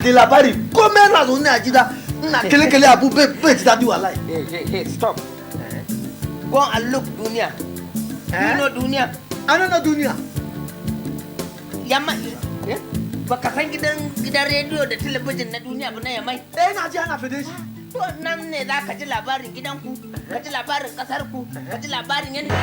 De labari come na zo ne ajida na kele abu be tita di wallahi. Hey, stop. Go and look dunia. You know dunia? I don't know dunia. Yamma baka san gidan rediyo da talabijin na duniya ba na yamai. Na ji ana fede shi. To nan ne za ka ji labarin gidanku, ka ji labarin kasarku, ka ji labarin yanda.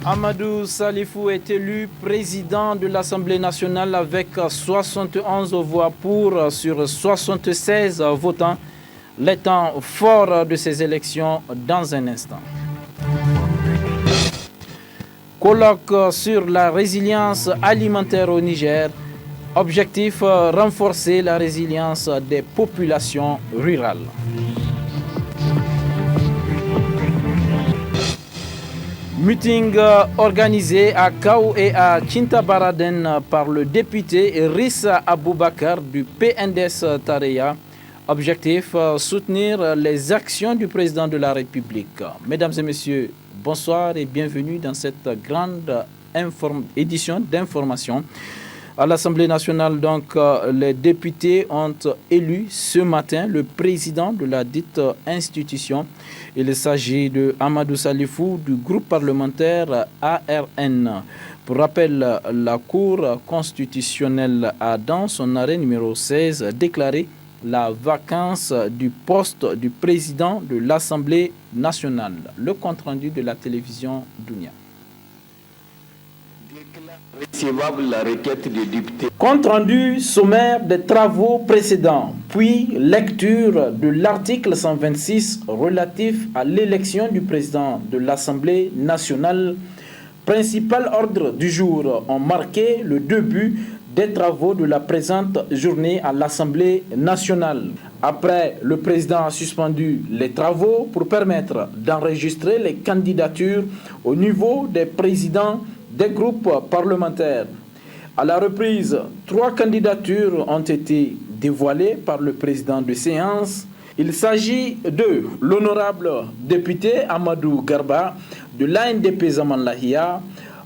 Amadou Salifou est élu président de l'Assemblée nationale avec 71 voix pour sur 76 votants. Les temps forts de ces élections dans un instant. Colloque sur la résilience alimentaire au Niger. Objectif, renforcer la résilience des populations rurales. Meeting organisé à Kaou et à Kintabaraden par le député Rissa Aboubakar du PNDS Tareya. Objectif, soutenir les actions du président de la République. Mesdames et messieurs, bonsoir et bienvenue dans cette grande édition d'information. À l'Assemblée nationale, donc, les députés ont élu ce matin le président de la dite institution. Il s'agit de Amadou Salifou du groupe parlementaire ARN. Pour rappel, la Cour constitutionnelle a, dans son arrêt numéro 16, déclaré la vacance du poste du président de l'Assemblée nationale. Le compte-rendu de la télévision Dunia. Recevable la requête des députés. Compte rendu sommaire des travaux précédents, puis lecture de l'article 126 relatif à l'élection du président de l'Assemblée nationale. Principal ordre du jour ont marqué le début des travaux de la présente journée à l'Assemblée nationale. Après, le président a suspendu les travaux pour permettre d'enregistrer les candidatures au niveau des présidents des groupes parlementaires. À la reprise, 3 candidatures ont été dévoilées par le président de séance. Il s'agit de l'honorable député Amadou Garba de l'ANDP Zamanlahia,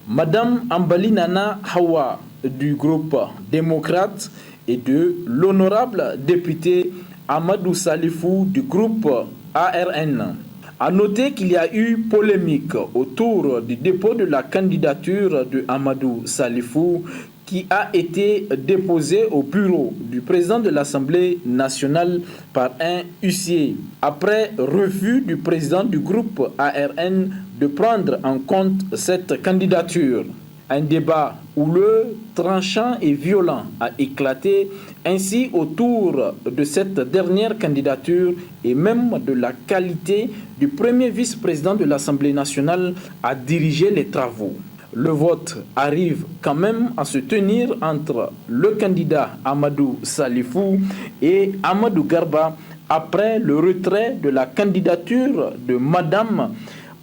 Madame Ambali Nana Hawa du groupe démocrate et de l'honorable député Amadou Salifou du groupe ARN. A noter qu'il y a eu polémique autour du dépôt de la candidature de Amadou Salifou qui a été déposée au bureau du président de l'Assemblée nationale par un huissier après refus du président du groupe ARN de prendre en compte cette candidature. Un débat houleux, tranchant et violent a éclaté ainsi autour de cette dernière candidature et même de la qualité du premier vice-président de l'Assemblée nationale à diriger les travaux. Le vote arrive quand même à se tenir entre le candidat Amadou Salifou et Amadou Garba après le retrait de la candidature de Madame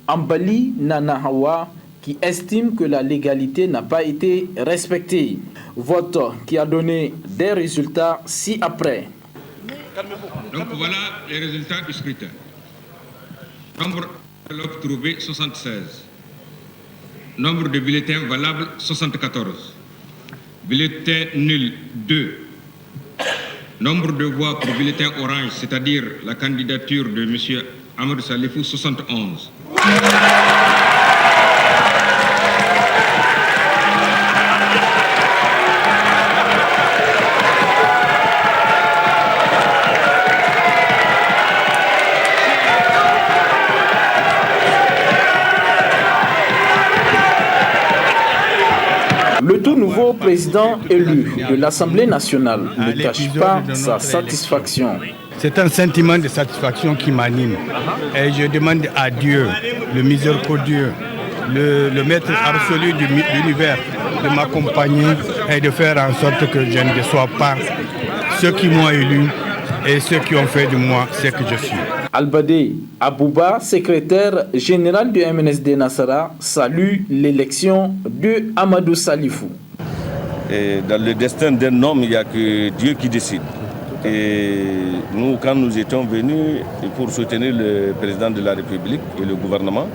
Ambali Nana Hawa qui estime que la légalité n'a pas été respectée. Vote qui a donné des résultats ci-après. Donc voilà les résultats du scrutin. Nombre de blocs trouvés 76. Nombre de bulletins valables 74. Bulletins nuls 2. Nombre de voix pour bulletin orange, c'est-à-dire la candidature de M. Amadou Salifou 71. Le tout nouveau président élu de l'Assemblée nationale ne cache pas sa satisfaction. C'est un sentiment de satisfaction qui m'anime. Et je demande à Dieu, le miséricordieux, le maître absolu de l'univers, de m'accompagner et de faire en sorte que je ne déçois pas ceux qui m'ont élu et ceux qui ont fait de moi ce que je suis. Albadé Abouba, secrétaire général du MNSD Nassara, salue l'élection de Amadou Salifou. Et dans le destin d'un homme, il n'y a que Dieu qui décide. Et nous, quand nous étions venus pour soutenir le président de la République et le gouvernement,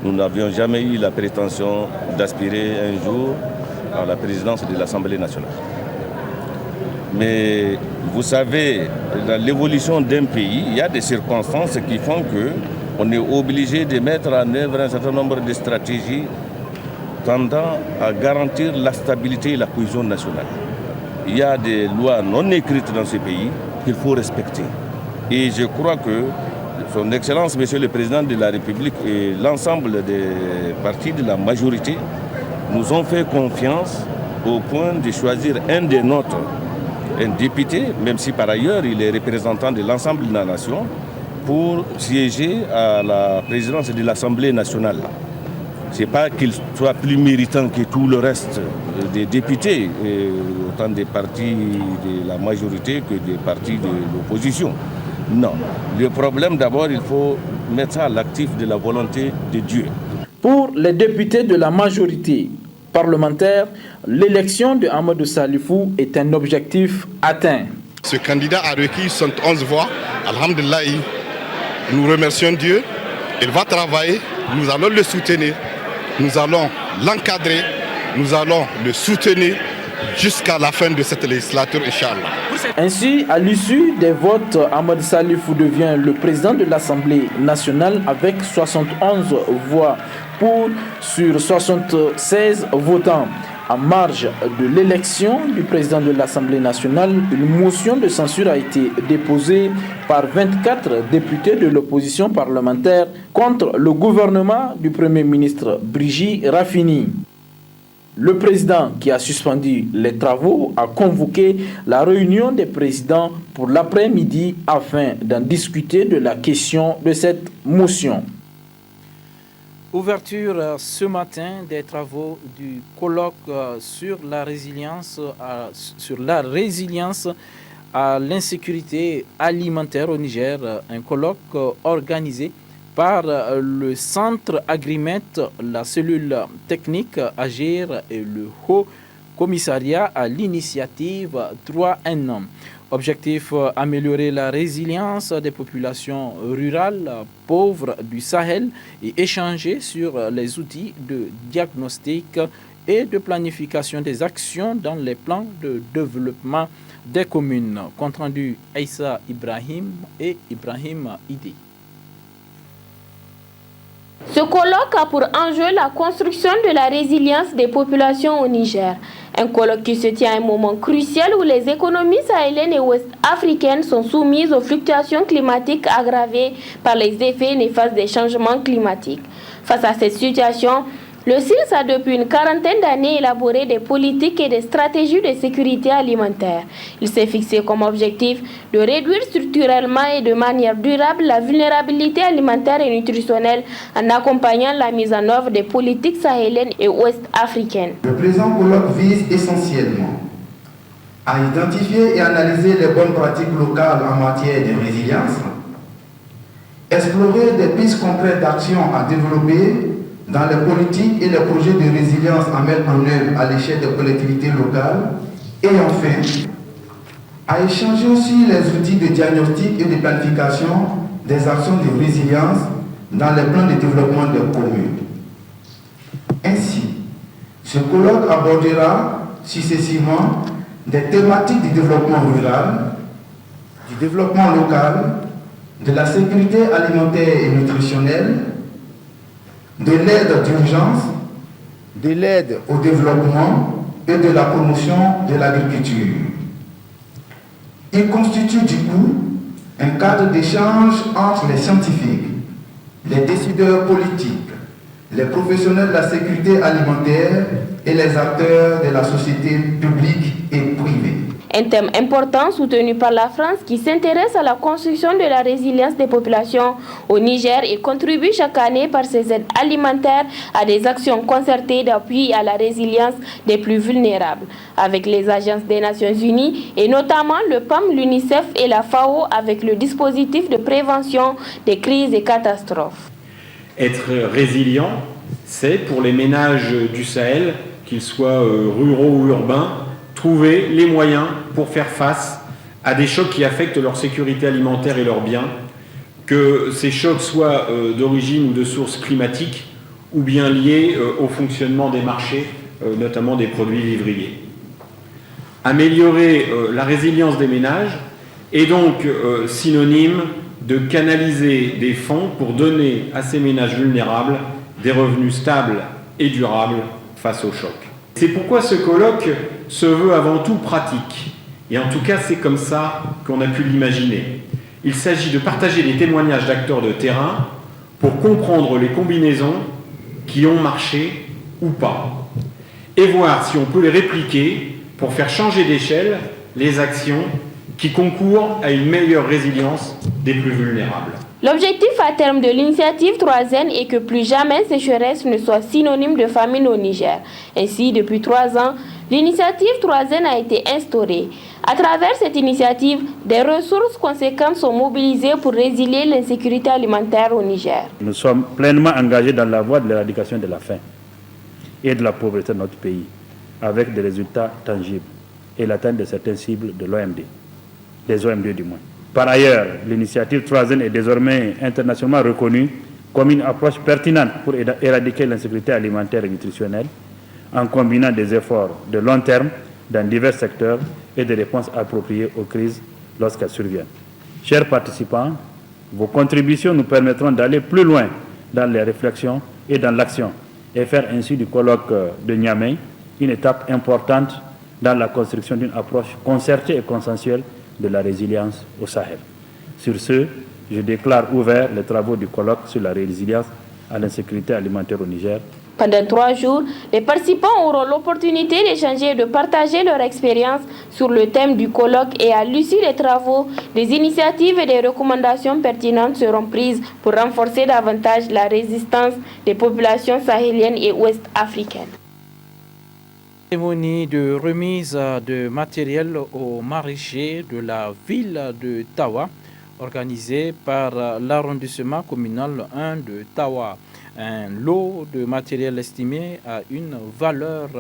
nous n'avions jamais eu la prétention d'aspirer un jour à la présidence de l'Assemblée nationale. Mais vous savez, dans l'évolution d'un pays, il y a des circonstances qui font qu'on est obligé de mettre en œuvre un certain nombre de stratégies tendant à garantir la stabilité et la cohésion nationale. Il y a des lois non écrites dans ce pays qu'il faut respecter. Et je crois que Son Excellence, Monsieur le Président de la République et l'ensemble des partis de la majorité nous ont fait confiance au point de choisir un des nôtres, un député, même si par ailleurs il est représentant de l'ensemble de la nation, pour siéger à la présidence de l'Assemblée nationale. Ce n'est pas qu'il soit plus méritant que tout le reste des députés, autant des partis de la majorité que des partis de l'opposition. Non. Le problème d'abord, il faut mettre ça à l'actif de la volonté de Dieu. Pour les députés de la majorité parlementaire, l'élection de Amadou Salifou est un objectif atteint. Ce candidat a requis 71 voix. Alhamdulillah, nous remercions Dieu. Il va travailler, nous allons le soutenir, nous allons l'encadrer, nous allons le soutenir jusqu'à la fin de cette législature, Inch'Allah. Ainsi, à l'issue des votes, Amadou Salifou devient le président de l'Assemblée nationale avec 71 voix pour sur 76 votants. En marge de l'élection du président de l'Assemblée nationale, une motion de censure a été déposée par 24 députés de l'opposition parlementaire contre le gouvernement du Premier ministre Brigitte Raffini. Le président, qui a suspendu les travaux, a convoqué la réunion des présidents pour l'après-midi afin d'en discuter de la question de cette motion. Ouverture ce matin des travaux du colloque sur la résilience à l'insécurité alimentaire au Niger, un colloque organisé par le Centre Agrimet, la cellule technique Agir et le Haut Commissariat à l'initiative 3N. Objectif, améliorer la résilience des populations rurales pauvres du Sahel et échanger sur les outils de diagnostic et de planification des actions dans les plans de développement des communes. Compte rendu Aïssa Ibrahim et Ibrahim Idi. Ce colloque a pour enjeu la construction de la résilience des populations au Niger. Un colloque qui se tient à un moment crucial où les économies sahéliennes et ouest-africaines sont soumises aux fluctuations climatiques aggravées par les effets néfastes des changements climatiques. Face à cette situation, le CILS a depuis une quarantaine d'années élaboré des politiques et des stratégies de sécurité alimentaire. Il s'est fixé comme objectif de réduire structurellement et de manière durable la vulnérabilité alimentaire et nutritionnelle en accompagnant la mise en œuvre des politiques sahéliennes et ouest-africaines. Le présent colloque vise essentiellement à identifier et analyser les bonnes pratiques locales en matière de résilience, explorer des pistes concrètes d'action à développer dans les politiques et les projets de résilience à mettre en œuvre à l'échelle des collectivités locales, et enfin, à échanger aussi les outils de diagnostic et de planification des actions de résilience dans les plans de développement des communes. Ainsi, ce colloque abordera successivement des thématiques du développement rural, du développement local, de la sécurité alimentaire et nutritionnelle, de l'aide d'urgence, de l'aide au développement et de la promotion de l'agriculture. Il constitue du coup un cadre d'échange entre les scientifiques, les décideurs politiques, les professionnels de la sécurité alimentaire et les acteurs de la société publique et privée. Un thème important soutenu par la France qui s'intéresse à la construction de la résilience des populations au Niger et contribue chaque année par ses aides alimentaires à des actions concertées d'appui à la résilience des plus vulnérables avec les agences des Nations Unies et notamment le PAM, l'UNICEF et la FAO avec le dispositif de prévention des crises et catastrophes. Être résilient, c'est pour les ménages du Sahel, qu'ils soient ruraux ou urbains, trouver les moyens pour faire face à des chocs qui affectent leur sécurité alimentaire et leurs biens, que ces chocs soient d'origine ou de source climatique ou bien liés au fonctionnement des marchés, notamment des produits vivriers. Améliorer la résilience des ménages est donc synonyme de canaliser des fonds pour donner à ces ménages vulnérables des revenus stables et durables face aux chocs. C'est pourquoi ce colloque se veut avant tout pratique. Et en tout cas, c'est comme ça qu'on a pu l'imaginer. Il s'agit de partager des témoignages d'acteurs de terrain pour comprendre les combinaisons qui ont marché ou pas. Et voir si on peut les répliquer pour faire changer d'échelle les actions qui concourent à une meilleure résilience des plus vulnérables. L'objectif à terme de l'initiative 3N est que plus jamais sécheresse ne soit synonyme de famine au Niger. Ainsi, depuis 3 ans, l'initiative 3N a été instaurée. À travers cette initiative, des ressources conséquentes sont mobilisées pour résilier l'insécurité alimentaire au Niger. Nous sommes pleinement engagés dans la voie de l'éradication de la faim et de la pauvreté de notre pays, avec des résultats tangibles et l'atteinte de certaines cibles de l'OMD, des OMD du moins. Par ailleurs, l'initiative 3N est désormais internationalement reconnue comme une approche pertinente pour éradiquer l'insécurité alimentaire et nutritionnelle en combinant des efforts de long terme dans divers secteurs et des réponses appropriées aux crises lorsqu'elles surviennent. Chers participants, vos contributions nous permettront d'aller plus loin dans les réflexions et dans l'action et faire ainsi du colloque de Niamey une étape importante dans la construction d'une approche concertée et consensuelle de la résilience au Sahel. Sur ce, je déclare ouvert les travaux du colloque sur la résilience à l'insécurité alimentaire au Niger. Pendant 3 jours, les participants auront l'opportunité d'échanger et de partager leur expérience sur le thème du colloque et à l'issue des travaux, des initiatives et des recommandations pertinentes seront prises pour renforcer davantage la résistance des populations sahéliennes et ouest-africaines. Cérémonie de remise de matériel aux maraîchers de la ville de Tawa, organisée par l'arrondissement communal 1 de Tawa. Un lot de matériel estimé à une valeur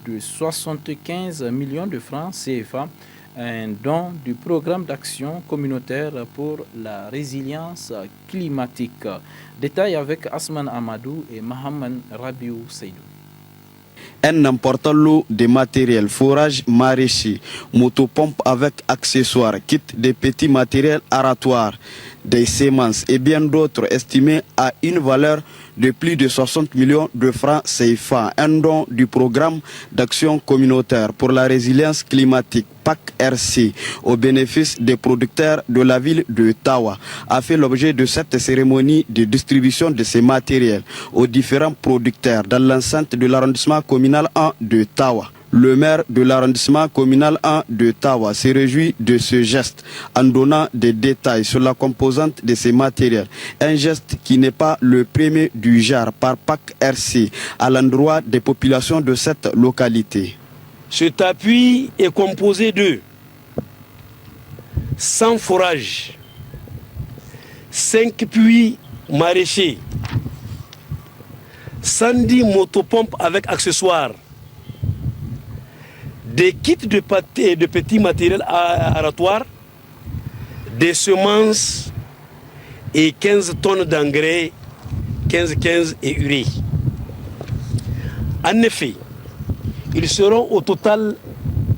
de 75 millions de francs CFA, un don du programme d'action communautaire pour la résilience climatique. Détail avec Asman Amadou et Mohamed Rabiou Seydou. Un important lot de matériel, forage maraîcher, motopompe avec accessoires, kit de petits matériels aratoires, des semences et bien d'autres estimés à une valeur de plus de 60 millions de francs CFA, un don du programme d'action communautaire pour la résilience climatique PAC-RC au bénéfice des producteurs de la ville de Tawa a fait l'objet de cette cérémonie de distribution de ces matériels aux différents producteurs dans l'enceinte de l'arrondissement communal 1 de Tawa. Le maire de l'arrondissement communal 1 de Tawa se réjouit de ce geste en donnant des détails sur la composante de ces matériels. Un geste qui n'est pas le premier du genre par PAC-RC à l'endroit des populations de cette localité. Cet appui est composé de 100 forages, 5 puits maraîchers, 110 motopompes avec accessoires, des kits de petits matériels aratoires, des semences et 15 tonnes d'engrais 15-15 et urée. En effet, ils seront au total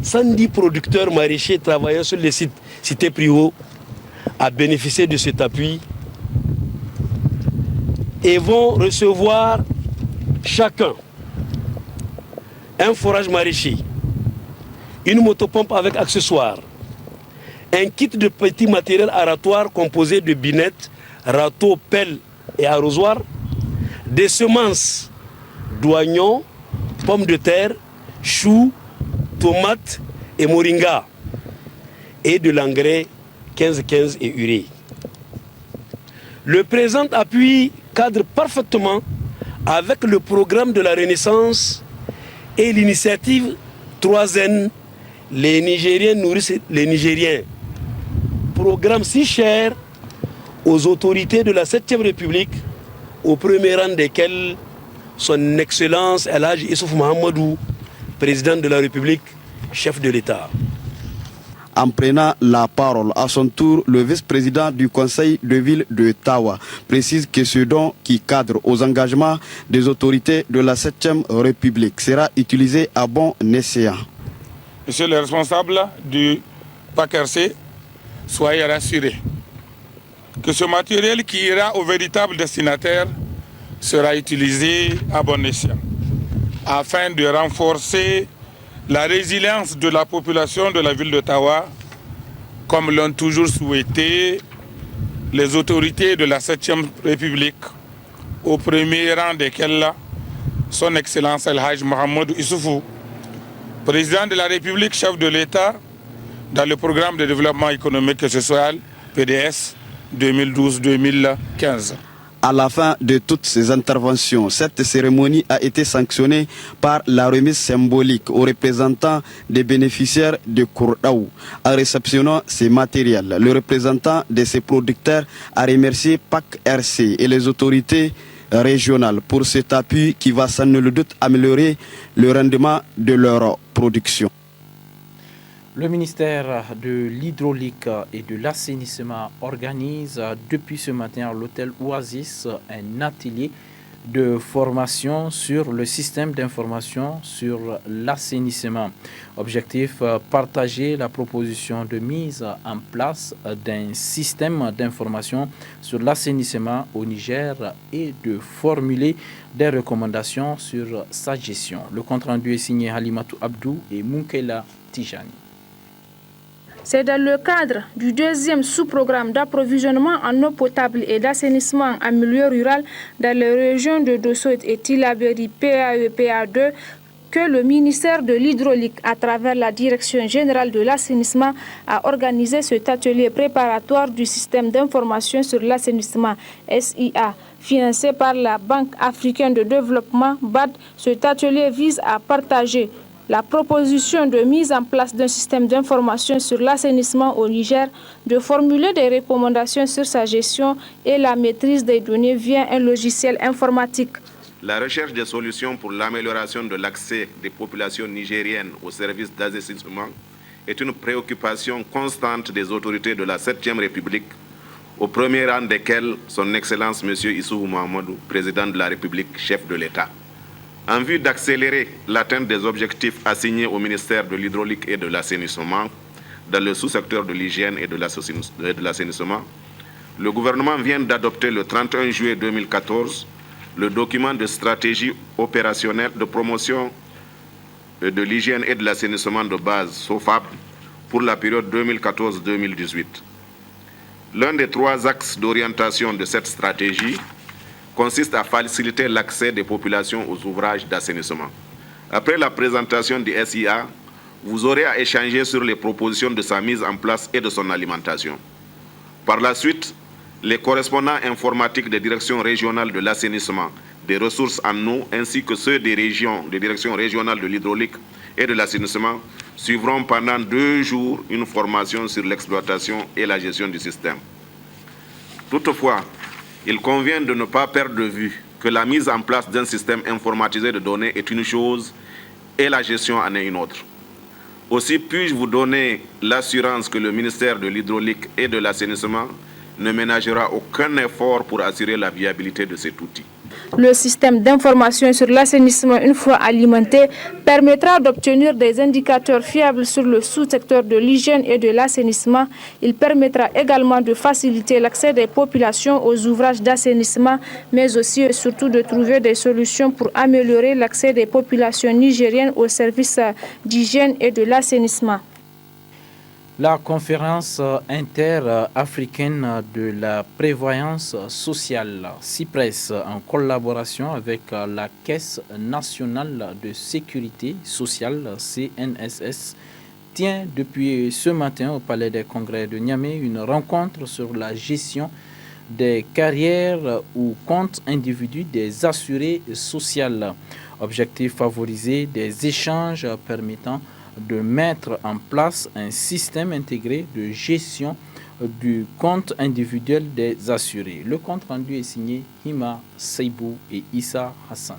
110 producteurs maraîchers travaillant sur les sites cités plus haut à bénéficier de cet appui et vont recevoir chacun un forage maraîcher, une motopompe avec accessoires, un kit de petits matériels aratoires composé de binettes, râteaux, pelles et arrosoirs, des semences d'oignons, pommes de terre, choux, tomates et moringa, et de l'engrais 15-15 et urée. Le présent appui cadre parfaitement avec le programme de la Renaissance et l'initiative 3N, les Nigériens nourrissent les Nigériens. Programme si cher aux autorités de la 7e République, au premier rang desquelles son Excellence El Hadji Issoufou Mahamadou, président de la République, chef de l'État. En prenant la parole à son tour, le vice-président du conseil de ville de Tawa précise que ce don qui cadre aux engagements des autorités de la 7e République sera utilisé à bon escient. Monsieur le responsable du PACRC, soyez rassurés que ce matériel qui ira au véritable destinataire sera utilisé à bon escient afin de renforcer la résilience de la population de la ville d'Ottawa, comme l'ont toujours souhaité les autorités de la 7e République, au premier rang desquelles son Excellence El Haj Mohamed Issoufou, président de la République, chef de l'État, dans le programme de développement économique et social PDS 2012-2015. À la fin de toutes ces interventions, cette cérémonie a été sanctionnée par la remise symbolique aux représentants des bénéficiaires de Kourdaou. En réceptionnant ces matériels, le représentant de ces producteurs a remercié PAC-RC et les autorités régionales pour cet appui qui va sans nul doute améliorer le rendement de leur production. Le ministère de l'Hydraulique et de l'Assainissement organise depuis ce matin à l'hôtel Oasis un atelier de formation sur le système d'information sur l'assainissement. Objectif, partager la proposition de mise en place d'un système d'information sur l'assainissement au Niger et de formuler des recommandations sur sa gestion. Le compte-rendu est signé Halimatou Abdou et Munkela Tijani. C'est dans le cadre du deuxième sous-programme d'approvisionnement en eau potable et d'assainissement en milieu rural dans les régions de Dosso et Tillabéri PAE-PA2 que le ministère de l'Hydraulique, à travers la Direction générale de l'assainissement, a organisé cet atelier préparatoire du système d'information sur l'assainissement SIA. Financé par la Banque africaine de développement BAD, cet atelier vise à partager la proposition de mise en place d'un système d'information sur l'assainissement au Niger, de formuler des recommandations sur sa gestion et la maîtrise des données via un logiciel informatique. La recherche des solutions pour l'amélioration de l'accès des populations nigériennes aux services d'assainissement est une préoccupation constante des autorités de la 7e République, au premier rang desquelles son Excellence M. Issoufou Mahamadou, président de la République, chef de l'État. En vue d'accélérer l'atteinte des objectifs assignés au ministère de l'Hydraulique et de l'Assainissement dans le sous-secteur de l'hygiène et de l'assainissement, le gouvernement vient d'adopter le 31 juillet 2014 le document de stratégie opérationnelle de promotion de l'hygiène et de l'assainissement de base, SOFAB, pour la période 2014-2018. L'un des 3 axes d'orientation de cette stratégie consiste à faciliter l'accès des populations aux ouvrages d'assainissement. Après la présentation du SIA, vous aurez à échanger sur les propositions de sa mise en place et de son alimentation. Par la suite, les correspondants informatiques des directions régionales de l'assainissement, des ressources en eau, ainsi que ceux des directions régionales de l'hydraulique et de l'assainissement, suivront pendant 2 jours une formation sur l'exploitation et la gestion du système. Toutefois, il convient de ne pas perdre de vue que la mise en place d'un système informatisé de données est une chose et la gestion en est une autre. Aussi, puis-je vous donner l'assurance que le ministère de l'Hydraulique et de l'Assainissement ne ménagera aucun effort pour assurer la viabilité de cet outil. Le système d'information sur l'assainissement, une fois alimenté, permettra d'obtenir des indicateurs fiables sur le sous-secteur de l'hygiène et de l'assainissement. Il permettra également de faciliter l'accès des populations aux ouvrages d'assainissement, mais aussi et surtout de trouver des solutions pour améliorer l'accès des populations nigériennes aux services d'hygiène et de l'assainissement. La conférence interafricaine de la prévoyance sociale, CIPRES, en collaboration avec la Caisse nationale de sécurité sociale, CNSS, tient depuis ce matin au Palais des Congrès de Niamey une rencontre sur la gestion des carrières ou comptes individus des assurés sociaux. Objectif, favoriser des échanges permettant de mettre en place un système intégré de gestion du compte individuel des assurés. Le compte rendu est signé Hima Seibou et Issa Hassan.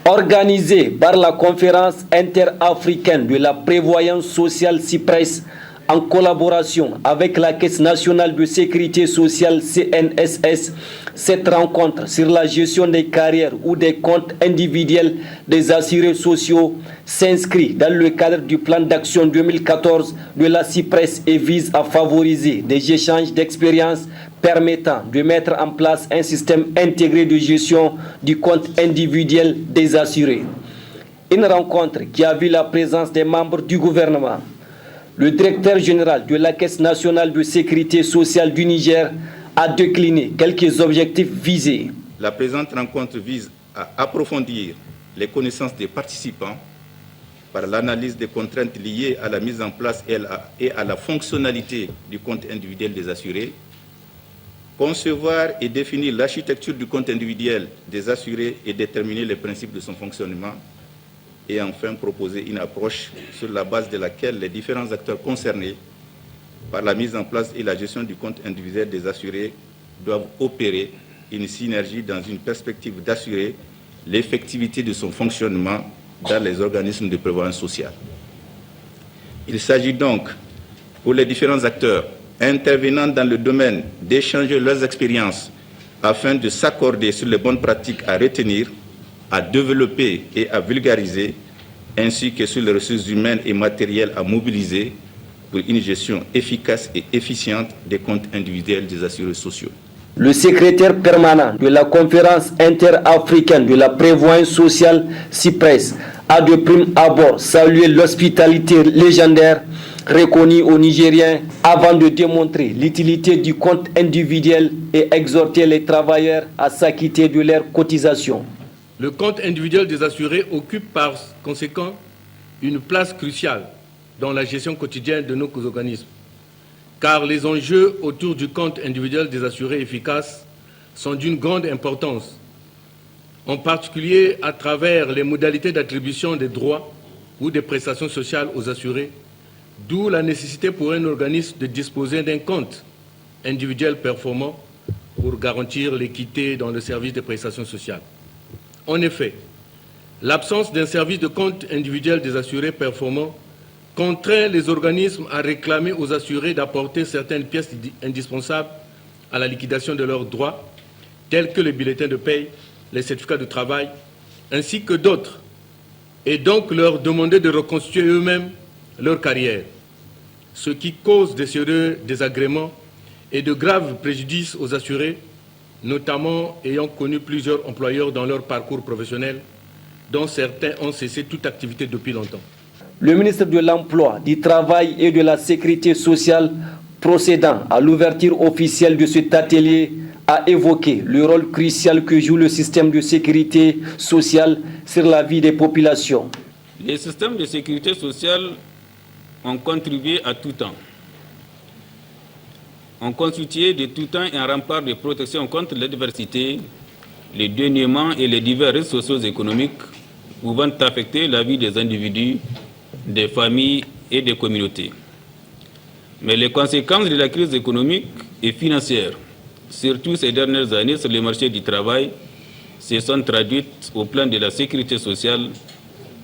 Organisé par la conférence interafricaine de la prévoyance sociale CIPRES en collaboration avec la Caisse nationale de sécurité sociale CNSS, cette rencontre sur la gestion des carrières ou des comptes individuels des assurés sociaux s'inscrit dans le cadre du plan d'action 2014 de la CIPRES et vise à favoriser des échanges d'expériences permettant de mettre en place un système intégré de gestion du compte individuel des assurés. Une rencontre qui a vu la présence des membres du gouvernement. Le directeur général de la Caisse nationale de sécurité sociale du Niger a décliné quelques objectifs visés. La présente rencontre vise à approfondir les connaissances des participants par l'analyse des contraintes liées à la mise en place et à la fonctionnalité du compte individuel des assurés, concevoir et définir l'architecture du compte individuel des assurés et déterminer les principes de son fonctionnement, et enfin proposer une approche sur la base de laquelle les différents acteurs concernés par la mise en place et la gestion du compte individuel des assurés doivent opérer une synergie dans une perspective d'assurer l'effectivité de son fonctionnement dans les organismes de prévoyance sociale. Il s'agit donc pour les différents acteurs intervenant dans le domaine d'échanger leurs expériences afin de s'accorder sur les bonnes pratiques à retenir, à développer et à vulgariser, ainsi que sur les ressources humaines et matérielles à mobiliser pour une gestion efficace et efficiente des comptes individuels des assurés sociaux. Le secrétaire permanent de la conférence interafricaine de la prévoyance sociale CIPRES a de prime abord salué l'hospitalité légendaire reconnue aux Nigériens avant de démontrer l'utilité du compte individuel et exhorter les travailleurs à s'acquitter de leurs cotisations. Le compte individuel des assurés occupe par conséquent une place cruciale dans la gestion quotidienne de nos organismes, car les enjeux autour du compte individuel des assurés efficaces sont d'une grande importance, en particulier à travers les modalités d'attribution des droits ou des prestations sociales aux assurés, d'où la nécessité pour un organisme de disposer d'un compte individuel performant pour garantir l'équité dans le service des prestations sociales. En effet, l'absence d'un service de compte individuel des assurés performant contraint les organismes à réclamer aux assurés d'apporter certaines pièces indispensables à la liquidation de leurs droits, tels que les bulletins de paie, les certificats de travail, ainsi que d'autres, et donc leur demander de reconstituer eux-mêmes leur carrière, ce qui cause des sérieux désagréments et de graves préjudices aux assurés, notamment ayant connu plusieurs employeurs dans leur parcours professionnel, dont certains ont cessé toute activité depuis longtemps. Le ministre de l'Emploi, du Travail et de la Sécurité sociale, procédant à l'ouverture officielle de cet atelier, a évoqué le rôle crucial que joue le système de sécurité sociale sur la vie des populations. Les systèmes de sécurité sociale ont contribué à tout temps. Ont constitué de tout temps un rempart de protection contre l'adversité, les déniements et les divers risques socio-économiques pouvant affecter la vie des individus, des familles et des communautés. Mais les conséquences de la crise économique et financière, surtout ces dernières années sur le marché du travail, se sont traduites au plan de la sécurité sociale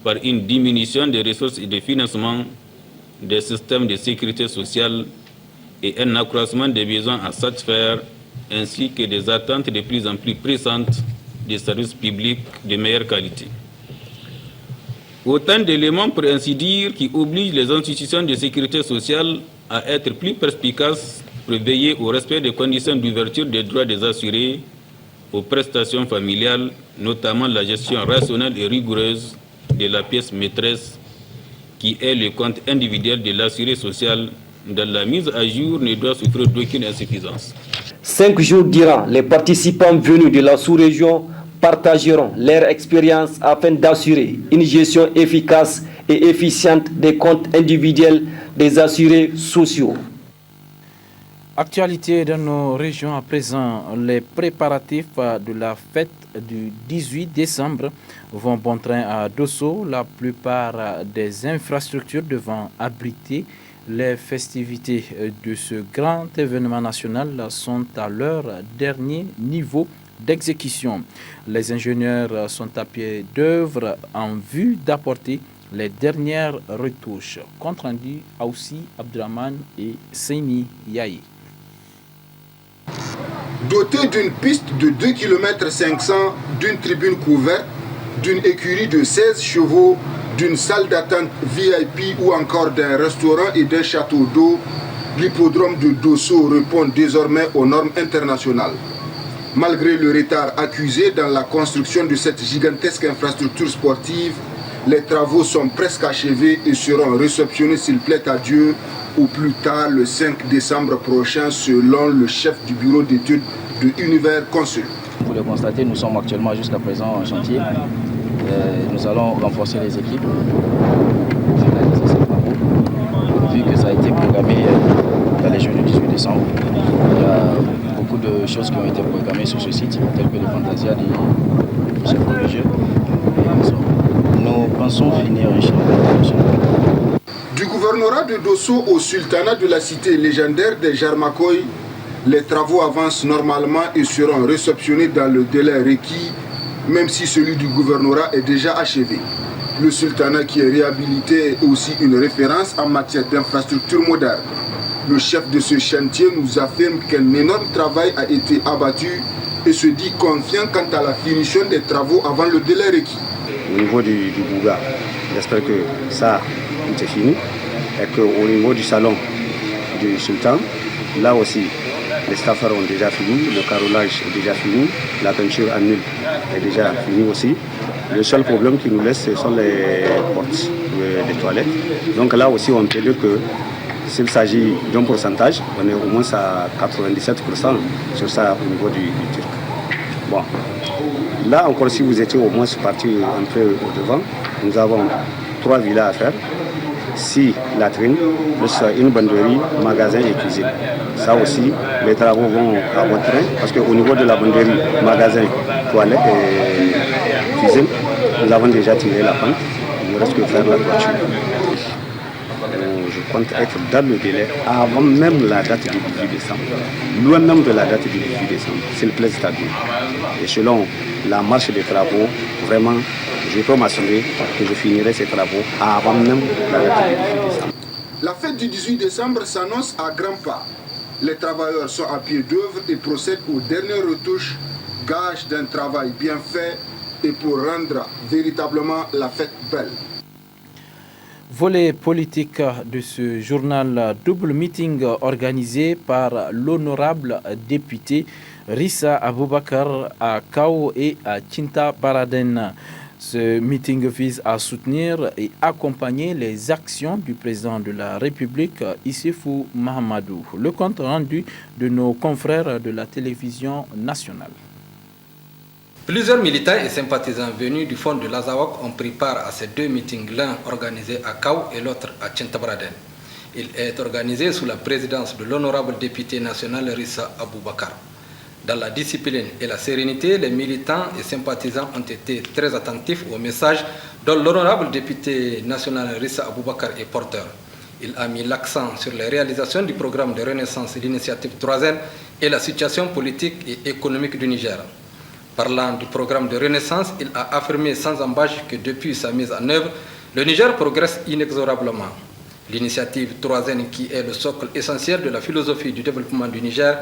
par une diminution des ressources et des financements des systèmes de sécurité sociale et un accroissement des besoins à satisfaire, ainsi que des attentes de plus en plus pressantes des services publics de meilleure qualité. Autant d'éléments, pour ainsi dire, qui obligent les institutions de sécurité sociale à être plus perspicaces pour veiller au respect des conditions d'ouverture des droits des assurés, aux prestations familiales, notamment la gestion rationnelle et rigoureuse de la pièce maîtresse qui est le compte individuel de l'assuré social, dont la mise à jour ne doit souffrir d'aucune insuffisance. 5 jours durant, les participants venus de la sous-région partageront leur expérience afin d'assurer une gestion efficace et efficiente des comptes individuels des assurés sociaux. Actualité dans nos régions à présent, les préparatifs de la fête du 18 décembre vont bon train à Dosso. La plupart des infrastructures devant abriter les festivités de ce grand événement national sont à leur dernier niveau d'exécution. Les ingénieurs sont à pied d'œuvre en vue d'apporter les dernières retouches. Compte rendu Aoussi Abdraman et Seini Yahi. Doté d'une piste de 2 km 500, d'une tribune couverte, d'une écurie de 16 chevaux, d'une salle d'attente VIP ou encore d'un restaurant et d'un château d'eau, l'hippodrome de Dosso répond désormais aux normes internationales. Malgré le retard accusé dans la construction de cette gigantesque infrastructure sportive, les travaux sont presque achevés et seront réceptionnés s'il plaît à Dieu au plus tard le 5 décembre prochain selon le chef du bureau d'études de Univers Consul. Vous le constatez, nous sommes actuellement jusqu'à présent en chantier. Nous allons renforcer les équipes pour finaliser ces travaux. Vu que ça a été programmé dans les jours du 18 décembre, il y a beaucoup de choses qui ont été programmées sur ce site, telles que les fantasias du chef religieux. Nous pensons finir Inch'Allah. Du gouvernorat de Dosso au sultanat de la cité légendaire des Jarmakoy, les travaux avancent normalement et seront réceptionnés dans le délai requis, même si celui du gouvernorat est déjà achevé. Le sultanat qui est réhabilité est aussi une référence en matière d'infrastructures modernes. Le chef de ce chantier nous affirme qu'un énorme travail a été abattu et se dit confiant quant à la finition des travaux avant le délai requis. Au niveau du Bouga, j'espère que ça est fini et qu'au niveau du salon du sultan, là aussi, les staffers ont déjà fini, le carrelage est déjà fini, la peinture en nul est déjà finie aussi. Le seul problème qui nous laisse, ce sont les portes des toilettes. Donc là aussi, on peut dire que s'il s'agit d'un pourcentage, on est au moins à 97% sur ça au niveau du Turc. Bon. Là encore, si vous étiez au moins parti un peu au devant, nous avons 3 villas à faire, 6 latrines, plus une banderie, magasin et cuisine. Ça aussi, les travaux vont à bon train, parce qu'au niveau de la banderie, magasin, toilette et cuisine, nous avons déjà tiré la pente. Il ne reste que faire la toiture. Je compte être dans le délai avant même la date du 18 décembre. Loin même de la date du 18 décembre, s'il plaît à Dieu. Et selon la marche des travaux, vraiment, je peux m'assurer que je finirai ces travaux avant même la date du 18 décembre. La fête du 18 décembre s'annonce à grands pas. Les travailleurs sont à pied d'œuvre et procèdent aux dernières retouches, gage d'un travail bien fait et pour rendre véritablement la fête belle. Volet politique de ce journal, double meeting organisé par l'honorable député Rissa Aboubakar à Kao et à Tinta Baraden. Ce meeting vise à soutenir et accompagner les actions du président de la République, Issoufou Mahamadou. Le compte rendu de nos confrères de la télévision nationale. Plusieurs militants et sympathisants venus du fond de l'Azawak ont pris part à ces 2 meetings, l'un organisé à Kao et l'autre à Tintabraden. Il est organisé sous la présidence de l'honorable député national Rissa Aboubakar. Dans la discipline et la sérénité, les militants et sympathisants ont été très attentifs aux messages dont l'honorable député national Rissa Aboubakar est porteur. Il a mis l'accent sur les réalisations du programme de renaissance et l'initiative 3N et la situation politique et économique du Niger. Parlant du programme de renaissance, il a affirmé sans embâche que depuis sa mise en œuvre, le Niger progresse inexorablement. L'initiative 3N, qui est le socle essentiel de la philosophie du développement du Niger,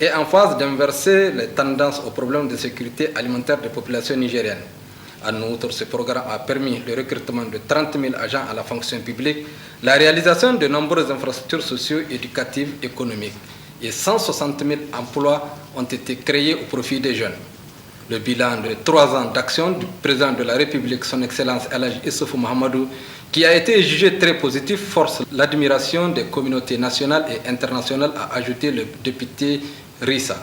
est en phase d'inverser les tendances aux problèmes de sécurité alimentaire des populations nigériennes. En outre, ce programme a permis le recrutement de 30 000 agents à la fonction publique, la réalisation de nombreuses infrastructures socio-éducatives économiques et 160 000 emplois ont été créés au profit des jeunes. Le bilan de 3 ans d'action du président de la République, son Excellence El Hadji Issoufou Mahamadou, qui a été jugé très positif, force l'admiration des communautés nationales et internationales, a ajouté le député Rissa.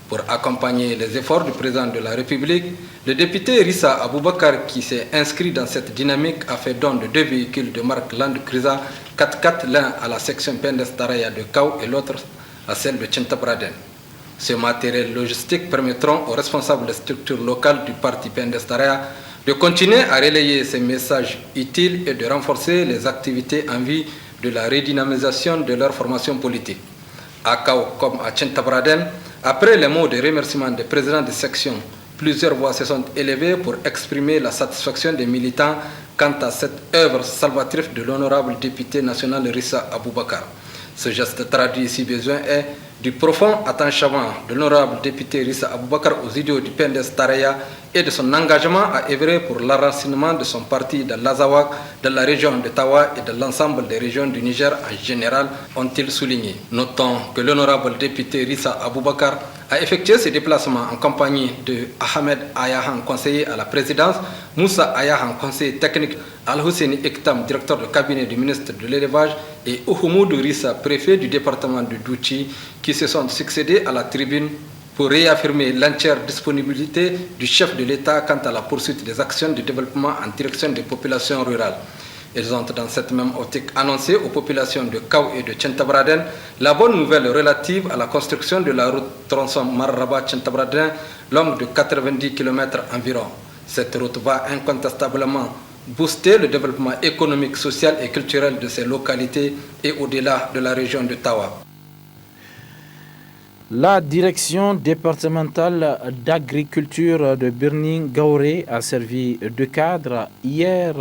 Pour accompagner les efforts du président de la République, le député Rissa Aboubakar, qui s'est inscrit dans cette dynamique, a fait don de 2 véhicules de marque Land Cruiser 4x4, l'un à la section Pendestaraya de Kao et l'autre à celle de Tintabraden. Ce matériel logistique permettront aux responsables des structures locales du parti Pendestaraya de continuer à relayer ces messages utiles et de renforcer les activités en vue de la redynamisation de leur formation politique. À Kao comme à Tintabraden, après les mots de remerciement des présidents de section Plusieurs voix se sont élevées pour exprimer la satisfaction des militants quant à cette œuvre salvatrice de l'honorable député national Rissa Aboubakar. Ce geste traduit, si besoin est, du profond attachement de l'honorable député Rissa Aboubakar aux idéaux du PNDS Taraya et de son engagement à œuvrer pour l'enracinement de son parti dans l'Azawak, de la région de Tawa et de l'ensemble des régions du Niger en général, ont-ils souligné. Notons que l'honorable député Rissa Aboubakar a effectué ses déplacements en compagnie de Ahmed Ayahan, conseiller à la présidence, Moussa Ayahan, conseiller technique, Al-Husseini Ektam, directeur de cabinet du ministre de l'élevage, et Ouhumoudou Rissa, préfet du département de Douchi, qui se sont succédés à la tribune pour réaffirmer l'entière disponibilité du chef de l'État quant à la poursuite des actions de développement en direction des populations rurales. Ils ont dans cette même optique annoncé aux populations de Kaw et de Tchentabradène la bonne nouvelle relative à la construction de la route tronçon Marraba-Tchentabradène, longue de 90 km environ. Cette route va incontestablement booster le développement économique, social et culturel de ces localités et au-delà de la région de Tawa. La direction départementale d'agriculture de Birning-Gaoré a servi de cadre hier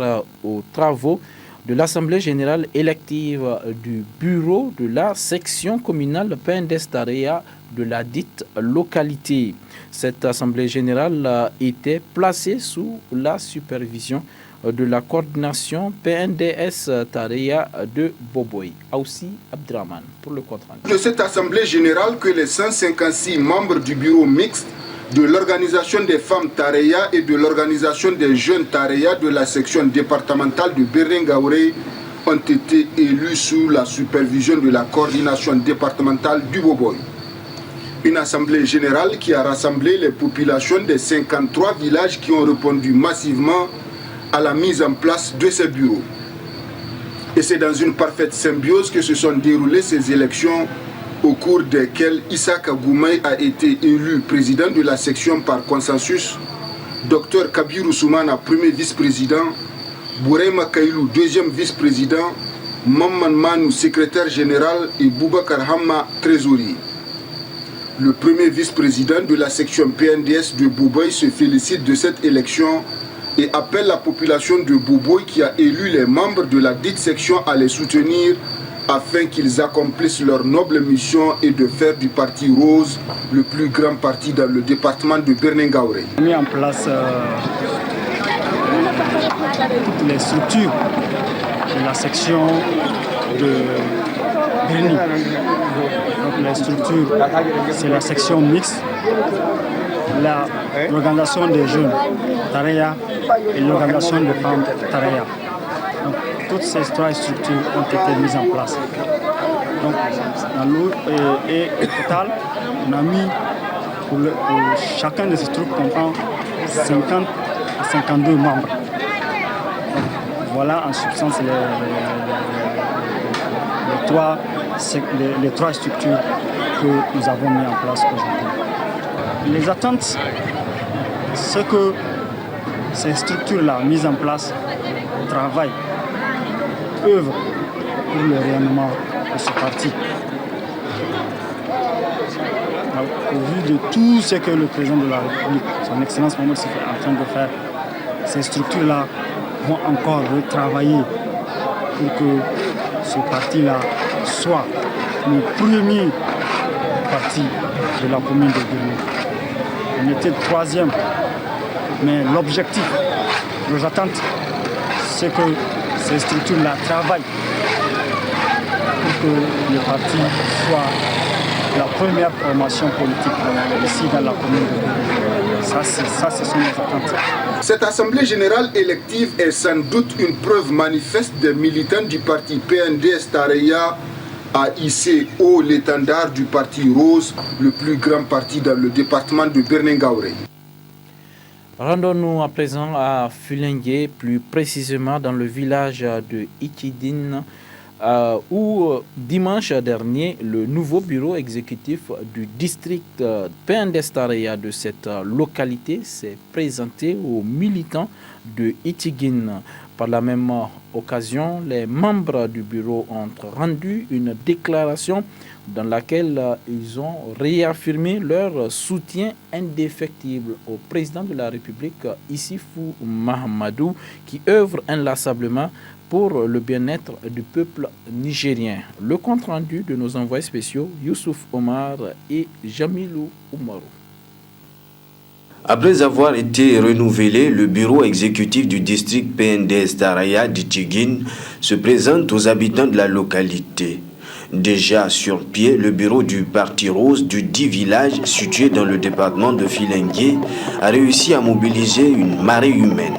aux travaux de l'Assemblée générale élective du bureau de la section communale PNDS Taraya de la dite localité. Cette Assemblée générale était placée sous la supervision de la coordination PNDS Taraya de Boboy. Aussi Abdraman pour le compte-rendu. De cette Assemblée générale que les 156 membres du bureau mixte de l'organisation des femmes Taraya et de l'organisation des jeunes Taraya de la section départementale de Birning-Gaoré ont été élus sous la supervision de la coordination départementale du Boboy. Une assemblée générale qui a rassemblé les populations des 53 villages qui ont répondu massivement à la mise en place de ces bureaux. Et c'est dans une parfaite symbiose que se sont déroulées ces élections au cours desquelles Issaka Goumaï a été élu président de la section par consensus, Dr Kabirou Soumana, premier vice-président, Bourema Kailou, deuxième vice-président, Mamman Manou, secrétaire général et Boubacar Hamma, trésorier. Le premier vice-président de la section PNDS de Boboy se félicite de cette élection et appelle la population de Boboy qui a élu les membres de la dite section à les soutenir afin qu'ils accomplissent leur noble mission et de faire du Parti Rose le plus grand parti dans le département de Birning-Gaoré. On a mis en place toutes les structures de la section de Birning. Donc les structures, c'est la section mixte, l'organisation des jeunes Taraya et l'organisation des femmes Taraya. Donc, toutes ces trois structures ont été mises en place. Donc, et au total, on a mis pour chacun de ces structures comprend 50 à 52 membres. Donc, voilà en substance les trois structures que nous avons mis en place aujourd'hui. Les attentes, c'est que ces structures-là mises en place travaillent, œuvrent pour le rayonnement de ce parti. Alors, au vu de tout ce que le président de la République, son Excellence Mohamed Sifo, est en train de faire, ces structures-là vont encore retravailler pour que ce parti-là soit le premier parti de la commune de Birning. On était troisième, mais l'objectif, nos attentes, c'est que ces structures-là travaillent pour que le parti soit la première formation politique ici dans la commune de Birning. Ça, ce sont nos attentes. Cette assemblée générale élective est sans doute une preuve manifeste des militants du parti PNDS Taraya à hisser haut l'étendard du parti Rose, le plus grand parti dans le département de Birning-Gaoré. Rendons-nous à présent à Fulengue, plus précisément dans le village de Ikidine, où dimanche dernier, le nouveau bureau exécutif du district PNDS Taraya de cette localité s'est présenté aux militants de Itigine. Par la même occasion, les membres du bureau ont rendu une déclaration dans laquelle ils ont réaffirmé leur soutien indéfectible au président de la République, Issoufou Mahamadou, qui œuvre inlassablement pour le bien-être du peuple nigérien. Le compte rendu de nos envoyés spéciaux, Youssouf Omar et Jamilou Oumarou. Après avoir été renouvelé, le bureau exécutif du district PNDS Taraya d'Itchiguine se présente aux habitants de la localité. Déjà sur pied, le bureau du Parti Rose du 10 villages situé dans le département de Filengue a réussi à mobiliser une marée humaine.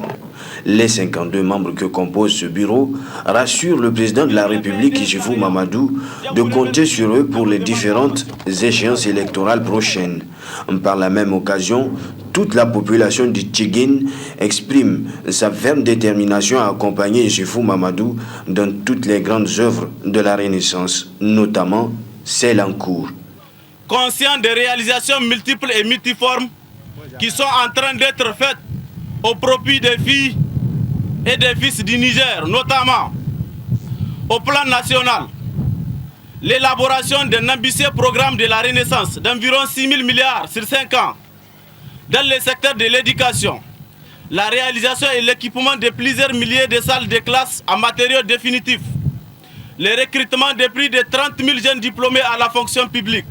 Les 52 membres que compose ce bureau rassurent le président de la République, Issoufou Mahamadou, de compter sur eux pour les différentes échéances électorales prochaines. Par la même occasion, toute la population de Tchiguine exprime sa ferme détermination à accompagner Issoufou Mahamadou dans toutes les grandes œuvres de la Renaissance, notamment celles en cours. Conscient des réalisations multiples et multiformes qui sont en train d'être faites au profit des filles et des fils du Niger, notamment au plan national, l'élaboration d'un ambitieux programme de la Renaissance d'environ 6 000 milliards sur 5 ans dans le secteur de l'éducation, la réalisation et l'équipement de plusieurs milliers de salles de classe en matériaux définitifs, le recrutement de plus de 30 000 jeunes diplômés à la fonction publique,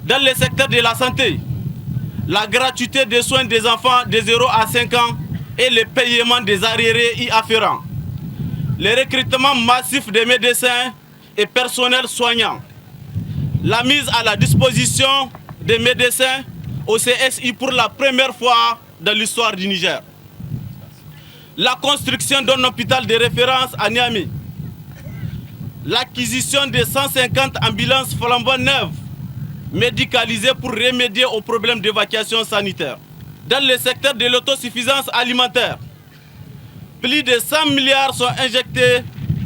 dans le secteur de la santé, la gratuité des soins des enfants de 0 à 5 ans et le paiement des arriérés y afférents, le recrutement massif des médecins et personnels soignants, la mise à la disposition des médecins au CSI pour la première fois dans l'histoire du Niger, la construction d'un hôpital de référence à Niamey, l'acquisition de 150 ambulances flambant neuves médicalisées pour remédier aux problèmes d'évacuation sanitaire. Dans le secteur de l'autosuffisance alimentaire, plus de 100 milliards sont injectés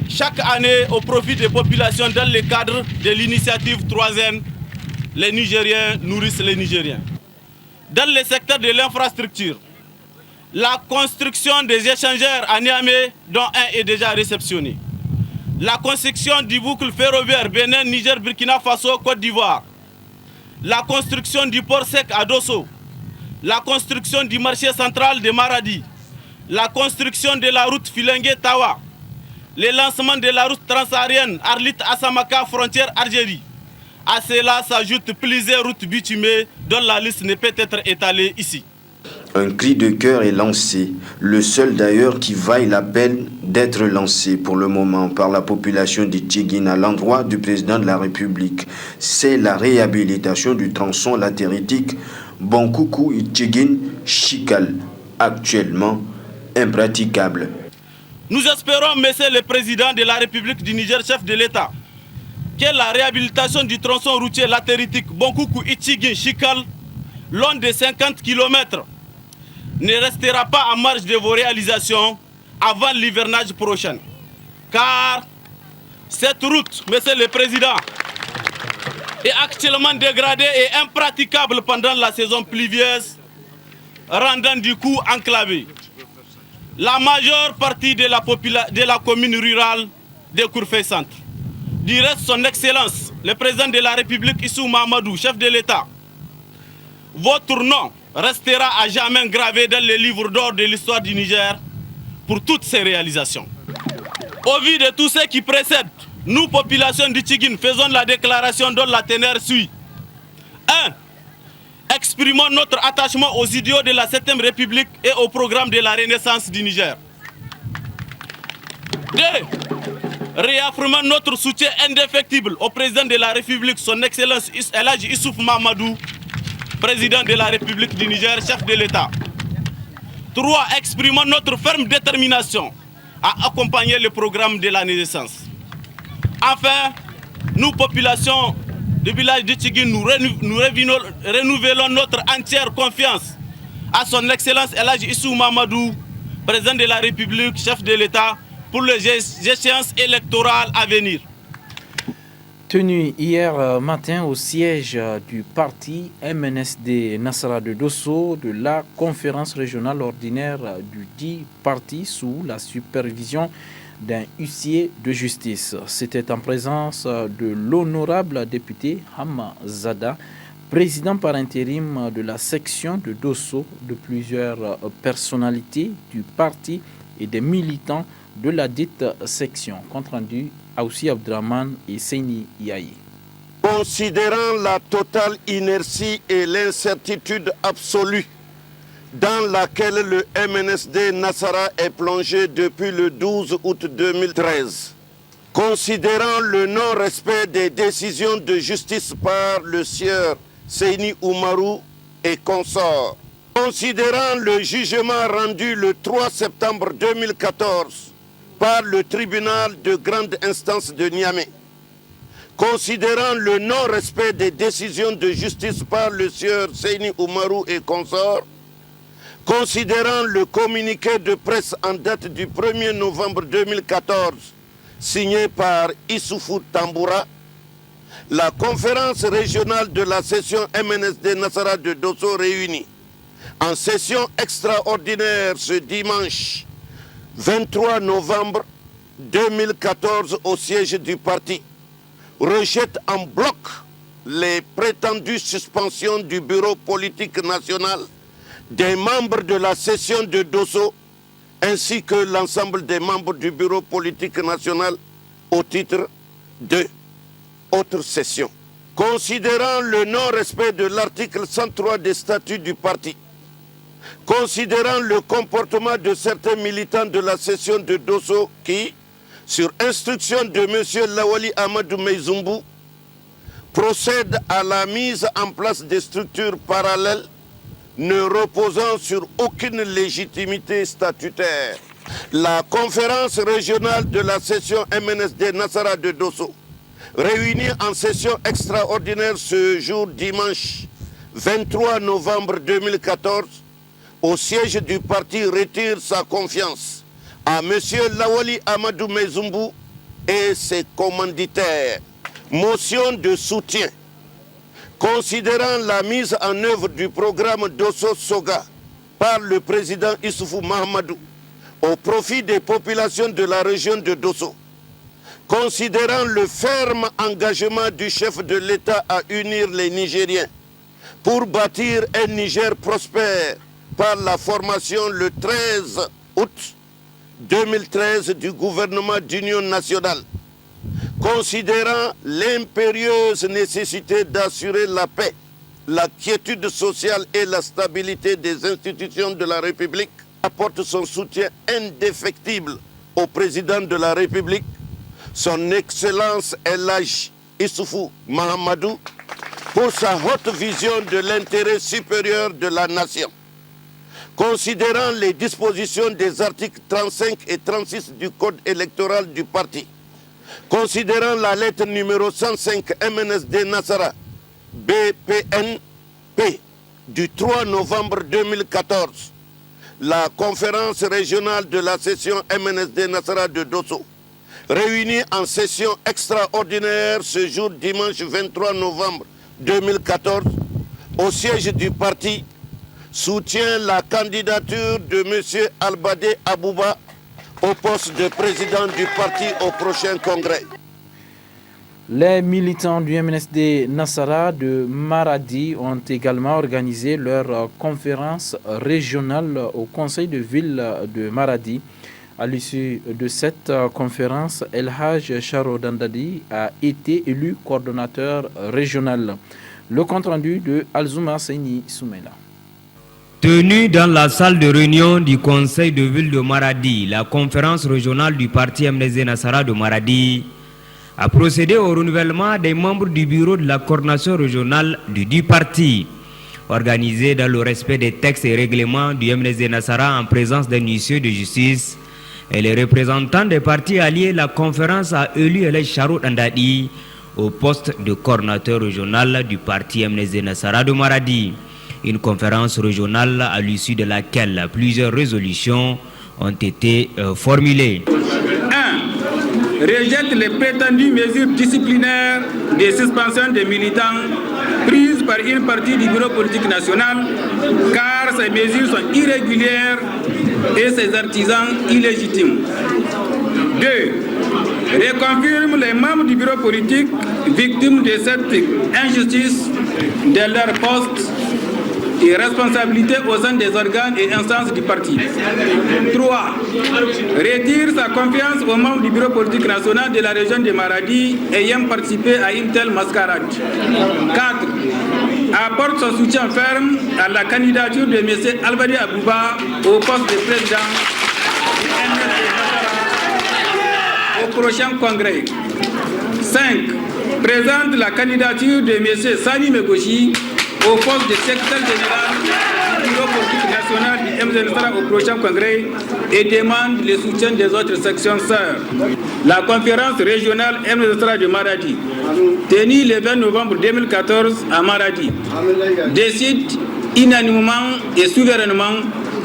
chaque année au profit des populations dans le cadre de l'initiative 3N, les Nigériens nourrissent les Nigériens. Dans le secteur de l'infrastructure, la construction des échangeurs à Niamey, dont un est déjà réceptionné. La construction du boucle ferroviaire Bénin, Niger, Burkina Faso, Côte d'Ivoire. La construction du port sec à Dosso. La construction du marché central de Maradi, la construction de la route Filengue-Tawa, le lancement de la route transsaharienne Arlit-Assamaka, frontière Algérie. À cela s'ajoutent plusieurs routes bitumées dont la liste ne peut être étalée ici. Un cri de cœur est lancé, le seul d'ailleurs qui vaille la peine d'être lancé pour le moment par la population de Tchiguine à l'endroit du président de la République. C'est la réhabilitation du tronçon latéritique Bonkoukou Tchiguine-Chikal, actuellement impraticable. Nous espérons, Monsieur le Président de la République du Niger, chef de l'État, que la réhabilitation du tronçon routier latéritique Bonkoukou-Tchiguine-Chikal, long de 50 km, ne restera pas en marge de vos réalisations avant l'hivernage prochain. Car cette route, Monsieur le Président, est actuellement dégradée et impraticable pendant la saison pluvieuse, rendant du coup enclavé la majeure partie de la commune rurale de Kourfey Centre. Du reste, son Excellence, le président de la République, Issoufou Mahamadou, chef de l'État, votre nom restera à jamais gravé dans les livres d'or de l'histoire du Niger pour toutes ces réalisations. Au vu de tout ce qui précède, nous, population du Tchiguine, faisons la déclaration dont la teneur suit. 1. Exprimons notre attachement aux idéaux de la 7e République et au programme de la Renaissance du Niger. 2. Réaffirmons notre soutien indéfectible au président de la République, son Excellence El Hadji Issoufou Mahamadou, président de la République du Niger, chef de l'État. 3. Exprimons notre ferme détermination à accompagner le programme de la Renaissance. Enfin, nous, population du village de Tchiguine, nous renouvelons notre entière confiance à son Excellence El Hadji Issoufou Mahamadou, président de la République, chef de l'État, pour les échéances électorales à venir. Tenu hier matin au siège du parti MNSD Nassara de Dosso de la conférence régionale ordinaire du dit parti sous la supervision d'un huissier de justice. C'était en présence de l'honorable député Hamma Zada, président par intérim de la section de Dosso, de plusieurs personnalités du parti et des militants de la dite section. Compte rendu Aoussi Abdraman et Seini Yahi. Considérant la totale inertie et l'incertitude absolue dans laquelle le MNSD Nassara est plongé depuis le 12 août 2013, considérant le non-respect des décisions de justice par le sieur Seini Oumarou et consorts, considérant le jugement rendu le 3 septembre 2014 par le tribunal de grande instance de Niamey, considérant le non-respect des décisions de justice par le sieur Seini Oumarou et consorts, considérant le communiqué de presse en date du 1er novembre 2014 signé par Issoufou Tamboura, la conférence régionale de la session MNSD Nassara de Dosso réunie en session extraordinaire ce dimanche 23 novembre 2014 au siège du parti, rejette en bloc les prétendues suspensions du bureau politique national, des membres de la session de Dosso, ainsi que l'ensemble des membres du bureau politique national au titre de autre session. Considérant le non-respect de l'article 103 des statuts du parti, considérant le comportement de certains militants de la session de Dosso qui, sur instruction de M. Lawali Amadou Meizumbu, procèdent à la mise en place des structures parallèles ne reposant sur aucune légitimité statutaire. La conférence régionale de la session MNSD Nassara de Dosso, réunie en session extraordinaire ce jour dimanche 23 novembre 2014, au siège du parti retire sa confiance à M. Lawali Amadou Meizumbu et ses commanditaires. Motion de soutien. Considérant la mise en œuvre du programme Dosso Soga par le président Issoufou Mahamadou au profit des populations de la région de Dosso, considérant le ferme engagement du chef de l'État à unir les Nigériens pour bâtir un Niger prospère par la formation le 13 août 2013 du gouvernement d'union nationale, considérant l'impérieuse nécessité d'assurer la paix, la quiétude sociale et la stabilité des institutions de la République, apporte son soutien indéfectible au président de la République, son Excellence El Hadji Issoufou Mahamadou, pour sa haute vision de l'intérêt supérieur de la nation. Considérant les dispositions des articles 35 et 36 du Code électoral du parti, considérant la lettre numéro 105 MNSD Nassara BPNP du 3 novembre 2014, la conférence régionale de la session MNSD Nassara de Dosso, réunie en session extraordinaire ce jour dimanche 23 novembre 2014, au siège du parti, soutient la candidature de M. Albadé Abouba au poste de président du parti au prochain congrès. Les militants du MNSD Nassara de Maradi ont également organisé leur conférence régionale au conseil de ville de Maradi. À l'issue de cette conférence, El Hadj Charo Dandadi a été élu coordonnateur régional. Le compte-rendu de Alzouma Seini Soumela. Tenue dans la salle de réunion du conseil de ville de Maradi, la conférence régionale du parti MNSD Nassara de Maradi a procédé au renouvellement des membres du bureau de la coordination régionale du parti, organisé dans le respect des textes et règlements du MNSD Nassara en présence d'un huissier de justice et les représentants des partis alliés. La conférence a élu El Hadj Charo Dandadi au poste de coordinateur régional du parti MNSD Nassara de Maradi. Une conférence régionale à l'issue de laquelle plusieurs résolutions ont été formulées. 1. rejette les prétendues mesures disciplinaires de suspension des militants prises par une partie du bureau politique national, car ces mesures sont irrégulières et ces artisans illégitimes. 2. Reconfirme les membres du bureau politique victimes de cette injustice de leur poste et responsabilité au sein des organes et instances du parti. 3. Retire sa confiance aux membres du bureau politique national de la région de Maradi ayant participé à une telle mascarade. 4. Apporte son soutien ferme à la candidature de M. Albadi Abouba au poste de président au prochain congrès. 5. Présente la candidature de M. Sani Megoshi au poste de secrétaire général du bureau politique national du MZNSRA au prochain congrès et demande le soutien des autres sections sœurs. La conférence régionale MZNSRA de Maradi, tenue le 20 novembre 2014 à Maradi, décide unanimement et souverainement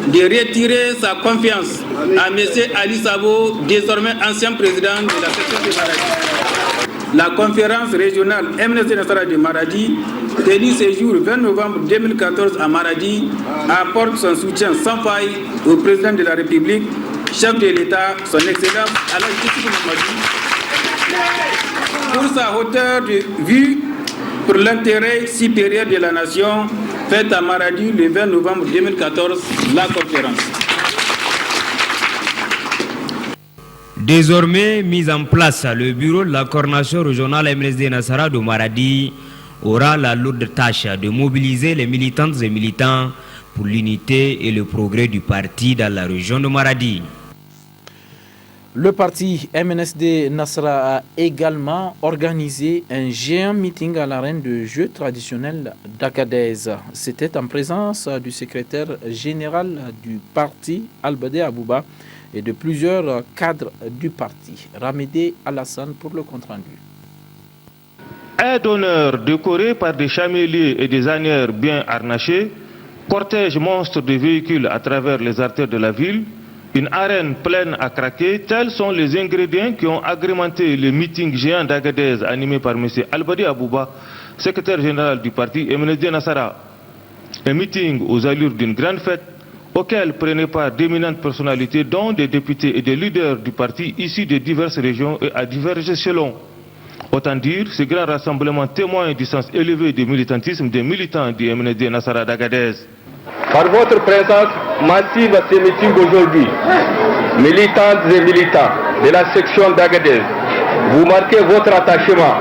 de retirer sa confiance à M. Ali Sabo, désormais ancien président de la section de Maradi. La conférence régionale MZNSRA de Maradi, tenue ce jour 20 novembre 2014 à Maradi, apporte son soutien sans faille au président de la République, chef de l'État, son Excellence Alain Djibril Mamadou, pour sa hauteur de vue pour l'intérêt supérieur de la nation, faite à Maradi le 20 novembre 2014, la conférence. Désormais mis en place, le bureau de la coordination régionale MNSD Nassara de Maradi aura la lourde tâche de mobiliser les militantes et militants pour l'unité et le progrès du parti dans la région de Maradi. Le parti MNSD Nassara a également organisé un géant meeting à l'arène de jeux traditionnels d'Agadez. C'était en présence du secrétaire général du parti, Albadi Abouba, et de plusieurs cadres du parti. Ramedé Alassane pour le compte-rendu. Aide d'honneur décoré par des chameliers et des ânières bien harnachés, cortège monstre de véhicules à travers les artères de la ville, une arène pleine à craquer, tels sont les ingrédients qui ont agrémenté le meeting géant d'Agadez animé par M. Albadi Abouba, secrétaire général du parti MNSD Nassara. Un meeting aux allures d'une grande fête auquel prenaient part d'éminentes personnalités dont des députés et des leaders du parti issus de diverses régions et à divers échelons. Autant dire, ce grand rassemblement témoigne du sens élevé du militantisme des militants du MNSD Nassara d'Agadez. Par votre présence massive à ces meetings aujourd'hui, militantes et militants de la section d'Agadez, vous marquez votre attachement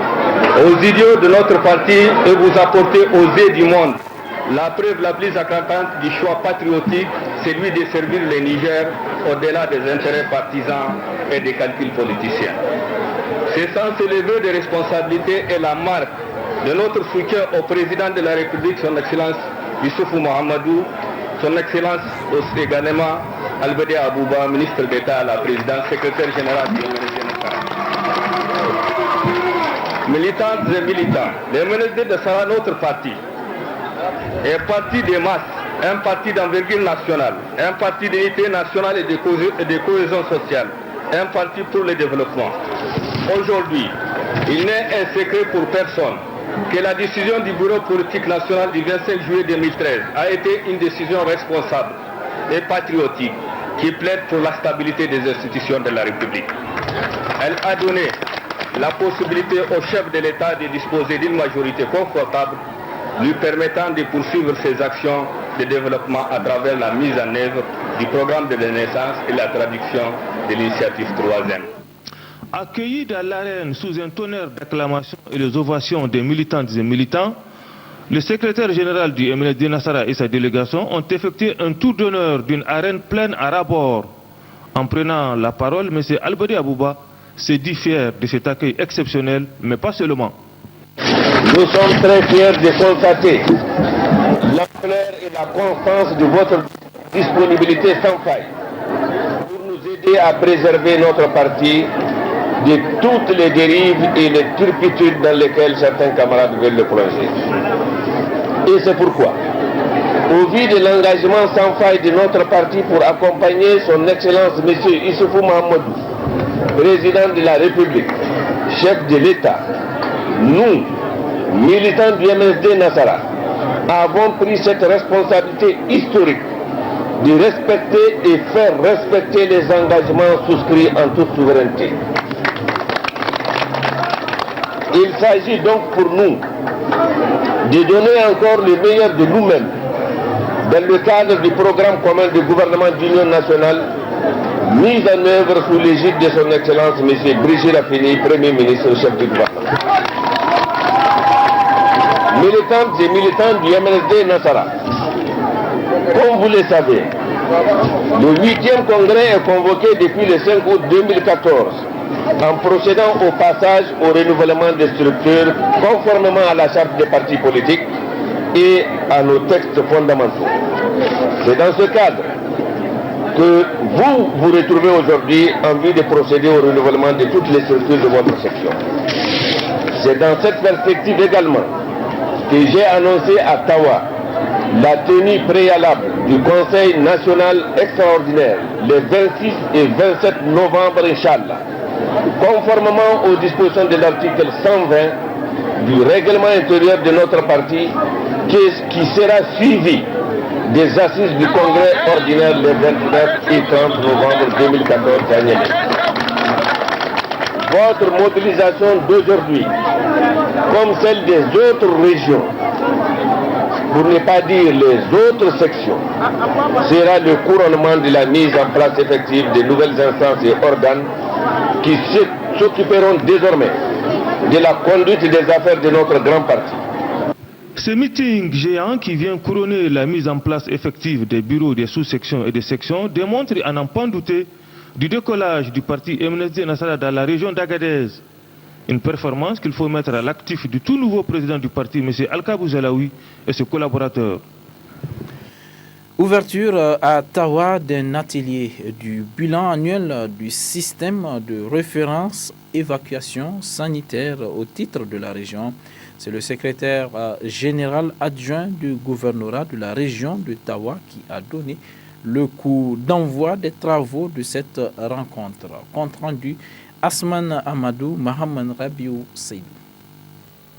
aux idéaux de notre parti et vous apportez aux yeux du monde la preuve la plus éclatante du choix patriotique, celui de servir le Niger au-delà des intérêts partisans et des calculs politiciens. Ce sens élevé de responsabilité est la marque de notre soutien au président de la République, son Excellence Youssoufou Mohamedou, son Excellence également Albadi Abouba, ministre d'État à la présidence, secrétaire général du MNSD Nassara. Militantes et militants, le MNSD Nassara, notre parti, est parti des masses, un parti d'envergure nationale, un parti d'unité nationale et de cohésion sociale, un parti pour le développement. Aujourd'hui, il n'est un secret pour personne que la décision du bureau politique national du 25 juillet 2013 a été une décision responsable et patriotique qui plaide pour la stabilité des institutions de la République. Elle a donné la possibilité au chef de l'État de disposer d'une majorité confortable lui permettant de poursuivre ses actions de développement à travers la mise en œuvre du programme de renaissance et la traduction de l'initiative 3e. Accueillis dans l'arène sous un tonnerre d'acclamations et les ovations des militantes et militants, le secrétaire général du MNSD Nassara et sa délégation ont effectué un tour d'honneur d'une arène pleine à ras-bord. En prenant la parole, M. Albadi Abouba s'est dit fier de cet accueil exceptionnel, mais pas seulement. Nous sommes très fiers de constater l'ampleur et la constance de votre disponibilité sans faille pour nous aider à préserver notre parti de toutes les dérives et les turpitudes dans lesquelles certains camarades veulent le plonger. Et c'est pourquoi, au vu de l'engagement sans faille de notre parti pour accompagner son Excellence M. Issoufou Mahamadou, président de la République, chef de l'État, nous, militants du MSD Nassara, avons pris cette responsabilité historique de respecter et faire respecter les engagements souscrits en toute souveraineté. Il s'agit donc pour nous de donner encore le meilleur de nous-mêmes dans le cadre du programme commun du gouvernement d'union nationale mis en œuvre sous l'égide de son Excellence M. Brigitte Raffini, Premier ministre chef du gouvernement. Militantes et militants du MSD Nassara, comme vous le savez, le 8e congrès est convoqué depuis le 5 août 2014 en procédant au passage au renouvellement des structures conformément à la charte des partis politiques et à nos textes fondamentaux. C'est dans ce cadre que vous vous retrouvez aujourd'hui en vue de procéder au renouvellement de toutes les structures de votre section. C'est dans cette perspective également que j'ai annoncé à Tawa la tenue préalable du Conseil national extraordinaire les 26 et 27 novembre, Inch'Allah, conformément aux dispositions de l'article 120 du règlement intérieur de notre parti, qui sera suivi des assises du congrès ordinaire les 29 et 30 novembre 2014 à Niamey. Votre mobilisation d'aujourd'hui, comme celle des autres régions, pour ne pas dire les autres sections, sera le couronnement de la mise en place effective de nouvelles instances et organes qui s'occuperont désormais de la conduite des affaires de notre grand parti. Ce meeting géant qui vient couronner la mise en place effective des bureaux des sous-sections et des sections démontre, à n'en pas douter, du décollage du parti MSD Nassara dans la région d'Agadez. Une performance qu'il faut mettre à l'actif du tout nouveau président du parti, M. Al-Kabou Zalaoui, et ses collaborateurs. Ouverture à Tawa d'un atelier du bilan annuel du système de référence évacuation sanitaire au titre de la région. C'est le secrétaire général adjoint du gouvernorat de la région de Tawa qui a donné le coup d'envoi des travaux de cette rencontre. Compte rendu Asman Amadou, Mohamed Rabiou Seydou.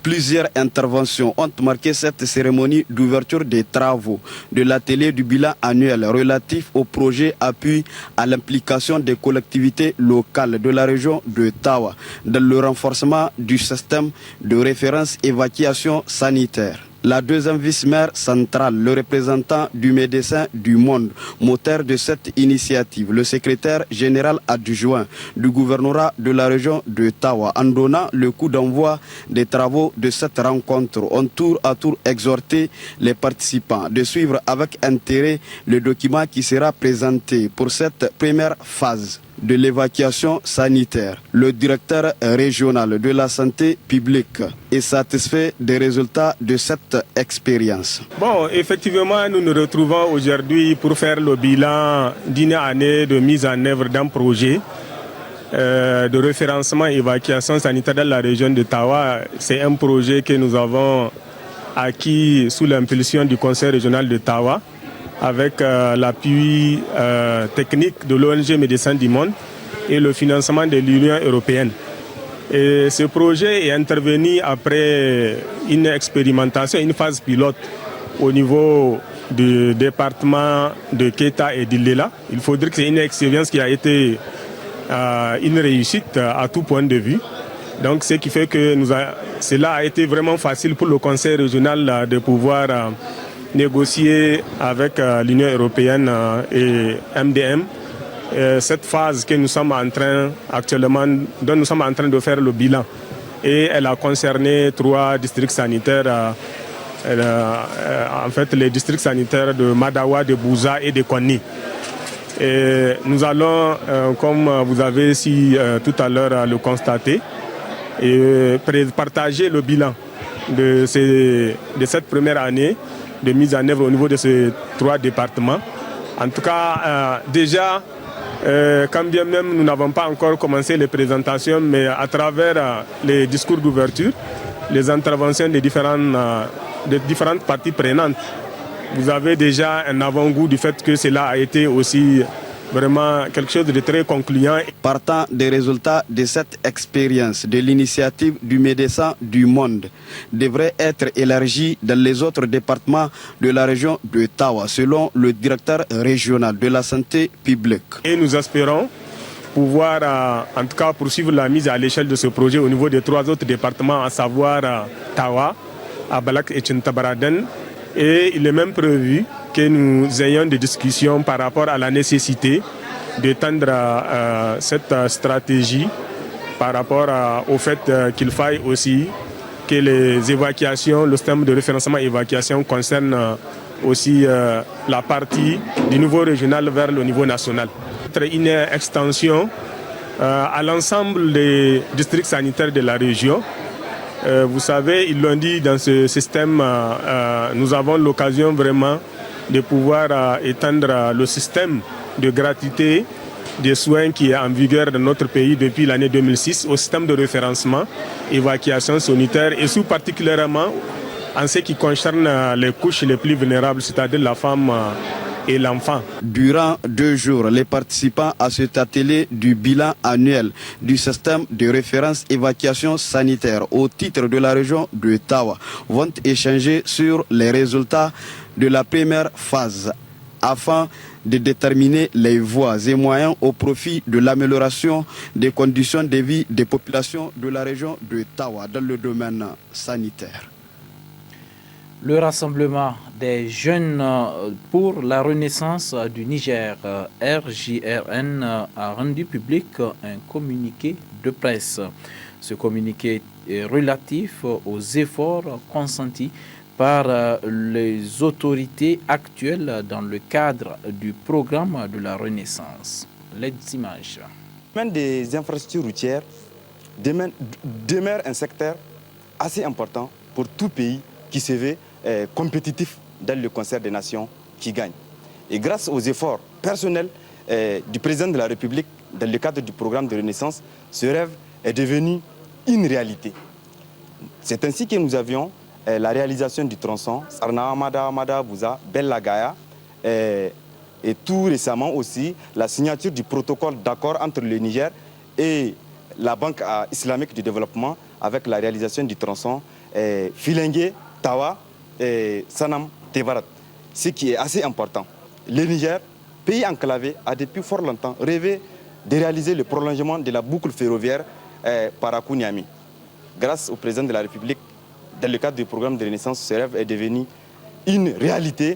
Plusieurs interventions ont marqué cette cérémonie d'ouverture des travaux de l'atelier du bilan annuel relatif au projet appui à l'implication des collectivités locales de la région de Tawa dans le renforcement du système de référence évacuation sanitaire. La deuxième vice-maire centrale, le représentant du Médecins du Monde, moteur de cette initiative, le secrétaire général adjoint du gouvernorat de la région de Tawa, en donnant le coup d'envoi des travaux de cette rencontre, ont tour à tour exhorté les participants de suivre avec intérêt le document qui sera présenté pour cette première phase de l'évacuation sanitaire. Le directeur régional de la santé publique est satisfait des résultats de cette expérience. Bon, effectivement, nous nous retrouvons aujourd'hui pour faire le bilan d'une année de mise en œuvre d'un projet de référencement et évacuation sanitaire dans la région de Tawa. C'est un projet que nous avons acquis sous l'impulsion du Conseil régional de Tawa, avec l'appui technique de l'ONG Médecins du Monde et le financement de l'Union européenne. Et ce projet est intervenu après une expérimentation, une phase pilote au niveau du département de Keta et d'Ilela. Il faut dire que c'est une expérience qui a été une réussite à tout point de vue. Donc ce qui fait que cela a été vraiment facile pour le Conseil régional de pouvoir négocier avec l'Union européenne et MDM cette phase que nous sommes en train actuellement, dont nous sommes en train de faire le bilan. Et elle a concerné 3 districts sanitaires, en fait les districts sanitaires de Madawa, de Bouza et de Konni. Et nous allons, comme vous avez tout à l'heure le constater, et partager le bilan de cette première année de mise en œuvre au niveau de ces 3 départements. En tout cas, déjà, quand bien même nous n'avons pas encore commencé les présentations, mais à travers les discours d'ouverture, les interventions des différentes parties prenantes, vous avez déjà un avant-goût du fait que cela a été aussi vraiment quelque chose de très concluant. Partant des résultats de cette expérience, de l'initiative du Médecins du Monde devrait être élargie dans les autres départements de la région de Tawa, selon le directeur régional de la santé publique. Et nous espérons pouvoir en tout cas poursuivre la mise à l'échelle de ce projet au niveau des 3 autres départements, à savoir Tawa, Abalak et Tchintabaraden. Et il est même prévu que nous ayons des discussions par rapport à la nécessité d'étendre cette stratégie par rapport au fait qu'il faille aussi que les évacuations, le système de référencement et évacuation concerne aussi la partie du niveau régional vers le niveau national. Une extension à l'ensemble des districts sanitaires de la région. Vous savez, ils l'ont dit, dans ce système, nous avons l'occasion vraiment de pouvoir étendre le système de gratuité des soins qui est en vigueur dans notre pays depuis l'année 2006 au système de référencement, évacuation sanitaire et tout particulièrement en ce qui concerne les couches les plus vulnérables, c'est-à-dire la femme et l'enfant. Durant 2 jours, les participants à cet atelier du bilan annuel du système de référence évacuation sanitaire au titre de la région de Tawa vont échanger sur les résultats de la première phase afin de déterminer les voies et moyens au profit de l'amélioration des conditions de vie des populations de la région de Tawa dans le domaine sanitaire. Le rassemblement des jeunes pour la renaissance du Niger, RJRN, a rendu public un communiqué de presse. Ce communiqué est relatif aux efforts consentis par les autorités actuelles dans le cadre du programme de la Renaissance. Les images. Le domaine des infrastructures routières demeure un secteur assez important pour tout pays qui se veut compétitif dans le concert des nations qui gagne. Et grâce aux efforts personnels du président de la République dans le cadre du programme de Renaissance, ce rêve est devenu une réalité. C'est ainsi que nous avions la réalisation du tronçon Sarna-Amada-Amada-Bouza, Bella-Gaya, et tout récemment aussi la signature du protocole d'accord entre le Niger et la Banque islamique du développement avec la réalisation du tronçon Filengue-Tawa et Sanam-Tebarat, ce qui est assez important. Le Niger, pays enclavé, a depuis fort longtemps rêvé de réaliser le prolongement de la boucle ferroviaire Parakou-Niamey. Grâce au président de la République, dans le cadre du programme de Renaissance, ce rêve est devenu une réalité,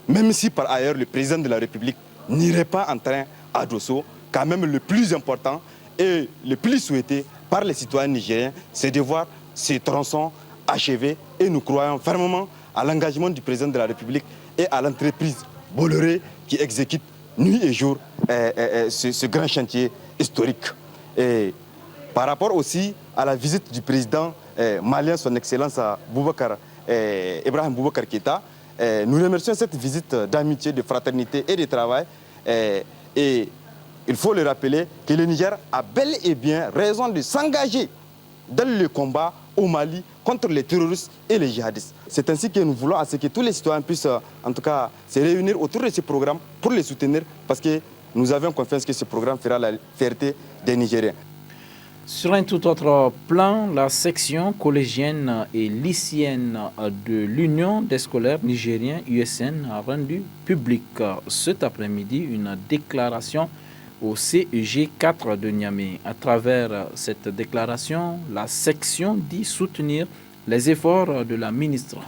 même si par ailleurs le président de la République n'irait pas en train à Dosso. Quand même le plus important et le plus souhaité par les citoyens nigériens, c'est de voir ces tronçons achevés, et nous croyons fermement à l'engagement du président de la République et à l'entreprise Bolloré qui exécute nuit et jour ce grand chantier historique. Et par rapport aussi à la visite du président malien, son Excellence Ibrahim Boubacar Keïta, nous remercions cette visite d'amitié, de fraternité et de travail. Et il faut le rappeler que le Niger a bel et bien raison de s'engager dans le combat au Mali contre les terroristes et les djihadistes. C'est ainsi que nous voulons à ce que tous les citoyens puissent en tout cas se réunir autour de ce programme pour les soutenir, parce que nous avons confiance que ce programme fera la fierté des Nigériens. Sur un tout autre plan, la section collégienne et lycéenne de l'Union des scolaires nigériens USN a rendu public cet après-midi une déclaration au CEG 4 de Niamey. À travers cette déclaration, la section dit soutenir les efforts de la ministre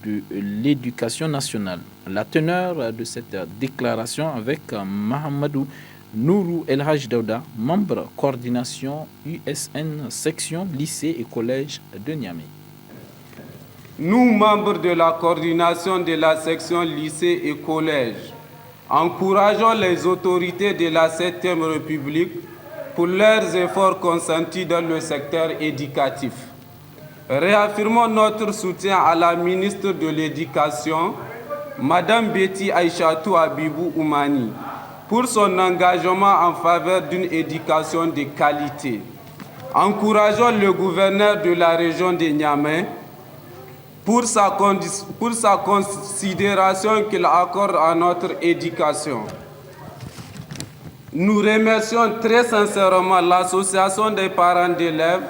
de l'Éducation nationale. La teneur de cette déclaration avec Mahamadou Nourou El Haj Daouda, membre coordination USN section lycée et collège de Niamey. Nous, membres de la coordination de la section lycée et collège, encourageons les autorités de la 7e République pour leurs efforts consentis dans le secteur éducatif. Réaffirmons notre soutien à la ministre de l'Éducation, Madame Betty Aïchatou Abibou Oumani, pour son engagement en faveur d'une éducation de qualité. Encourageons le gouverneur de la région de Niamey pour sa considération qu'il accorde à notre éducation. Nous remercions très sincèrement l'association des parents d'élèves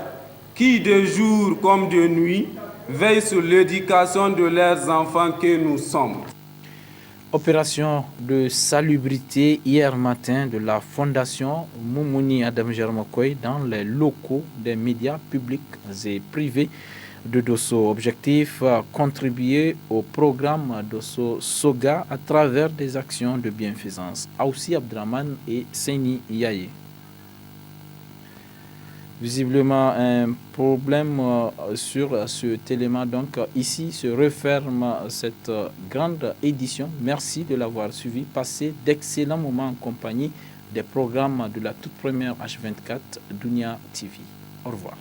qui, de jour comme de nuit, veille sur l'éducation de leurs enfants que nous sommes. Opération de salubrité hier matin de la Fondation Moumouni Adam Germakoy dans les locaux des médias publics et privés de Dosso. Objectif, contribuer au programme Dosso Soga à travers des actions de bienfaisance. Aoussi Abdraman et Seini Yaye. Visiblement un problème sur cet élément. Donc ici se referme cette grande édition. Merci de l'avoir suivi. Passez d'excellents moments en compagnie des programmes de la toute première H24 Dunia TV. Au revoir.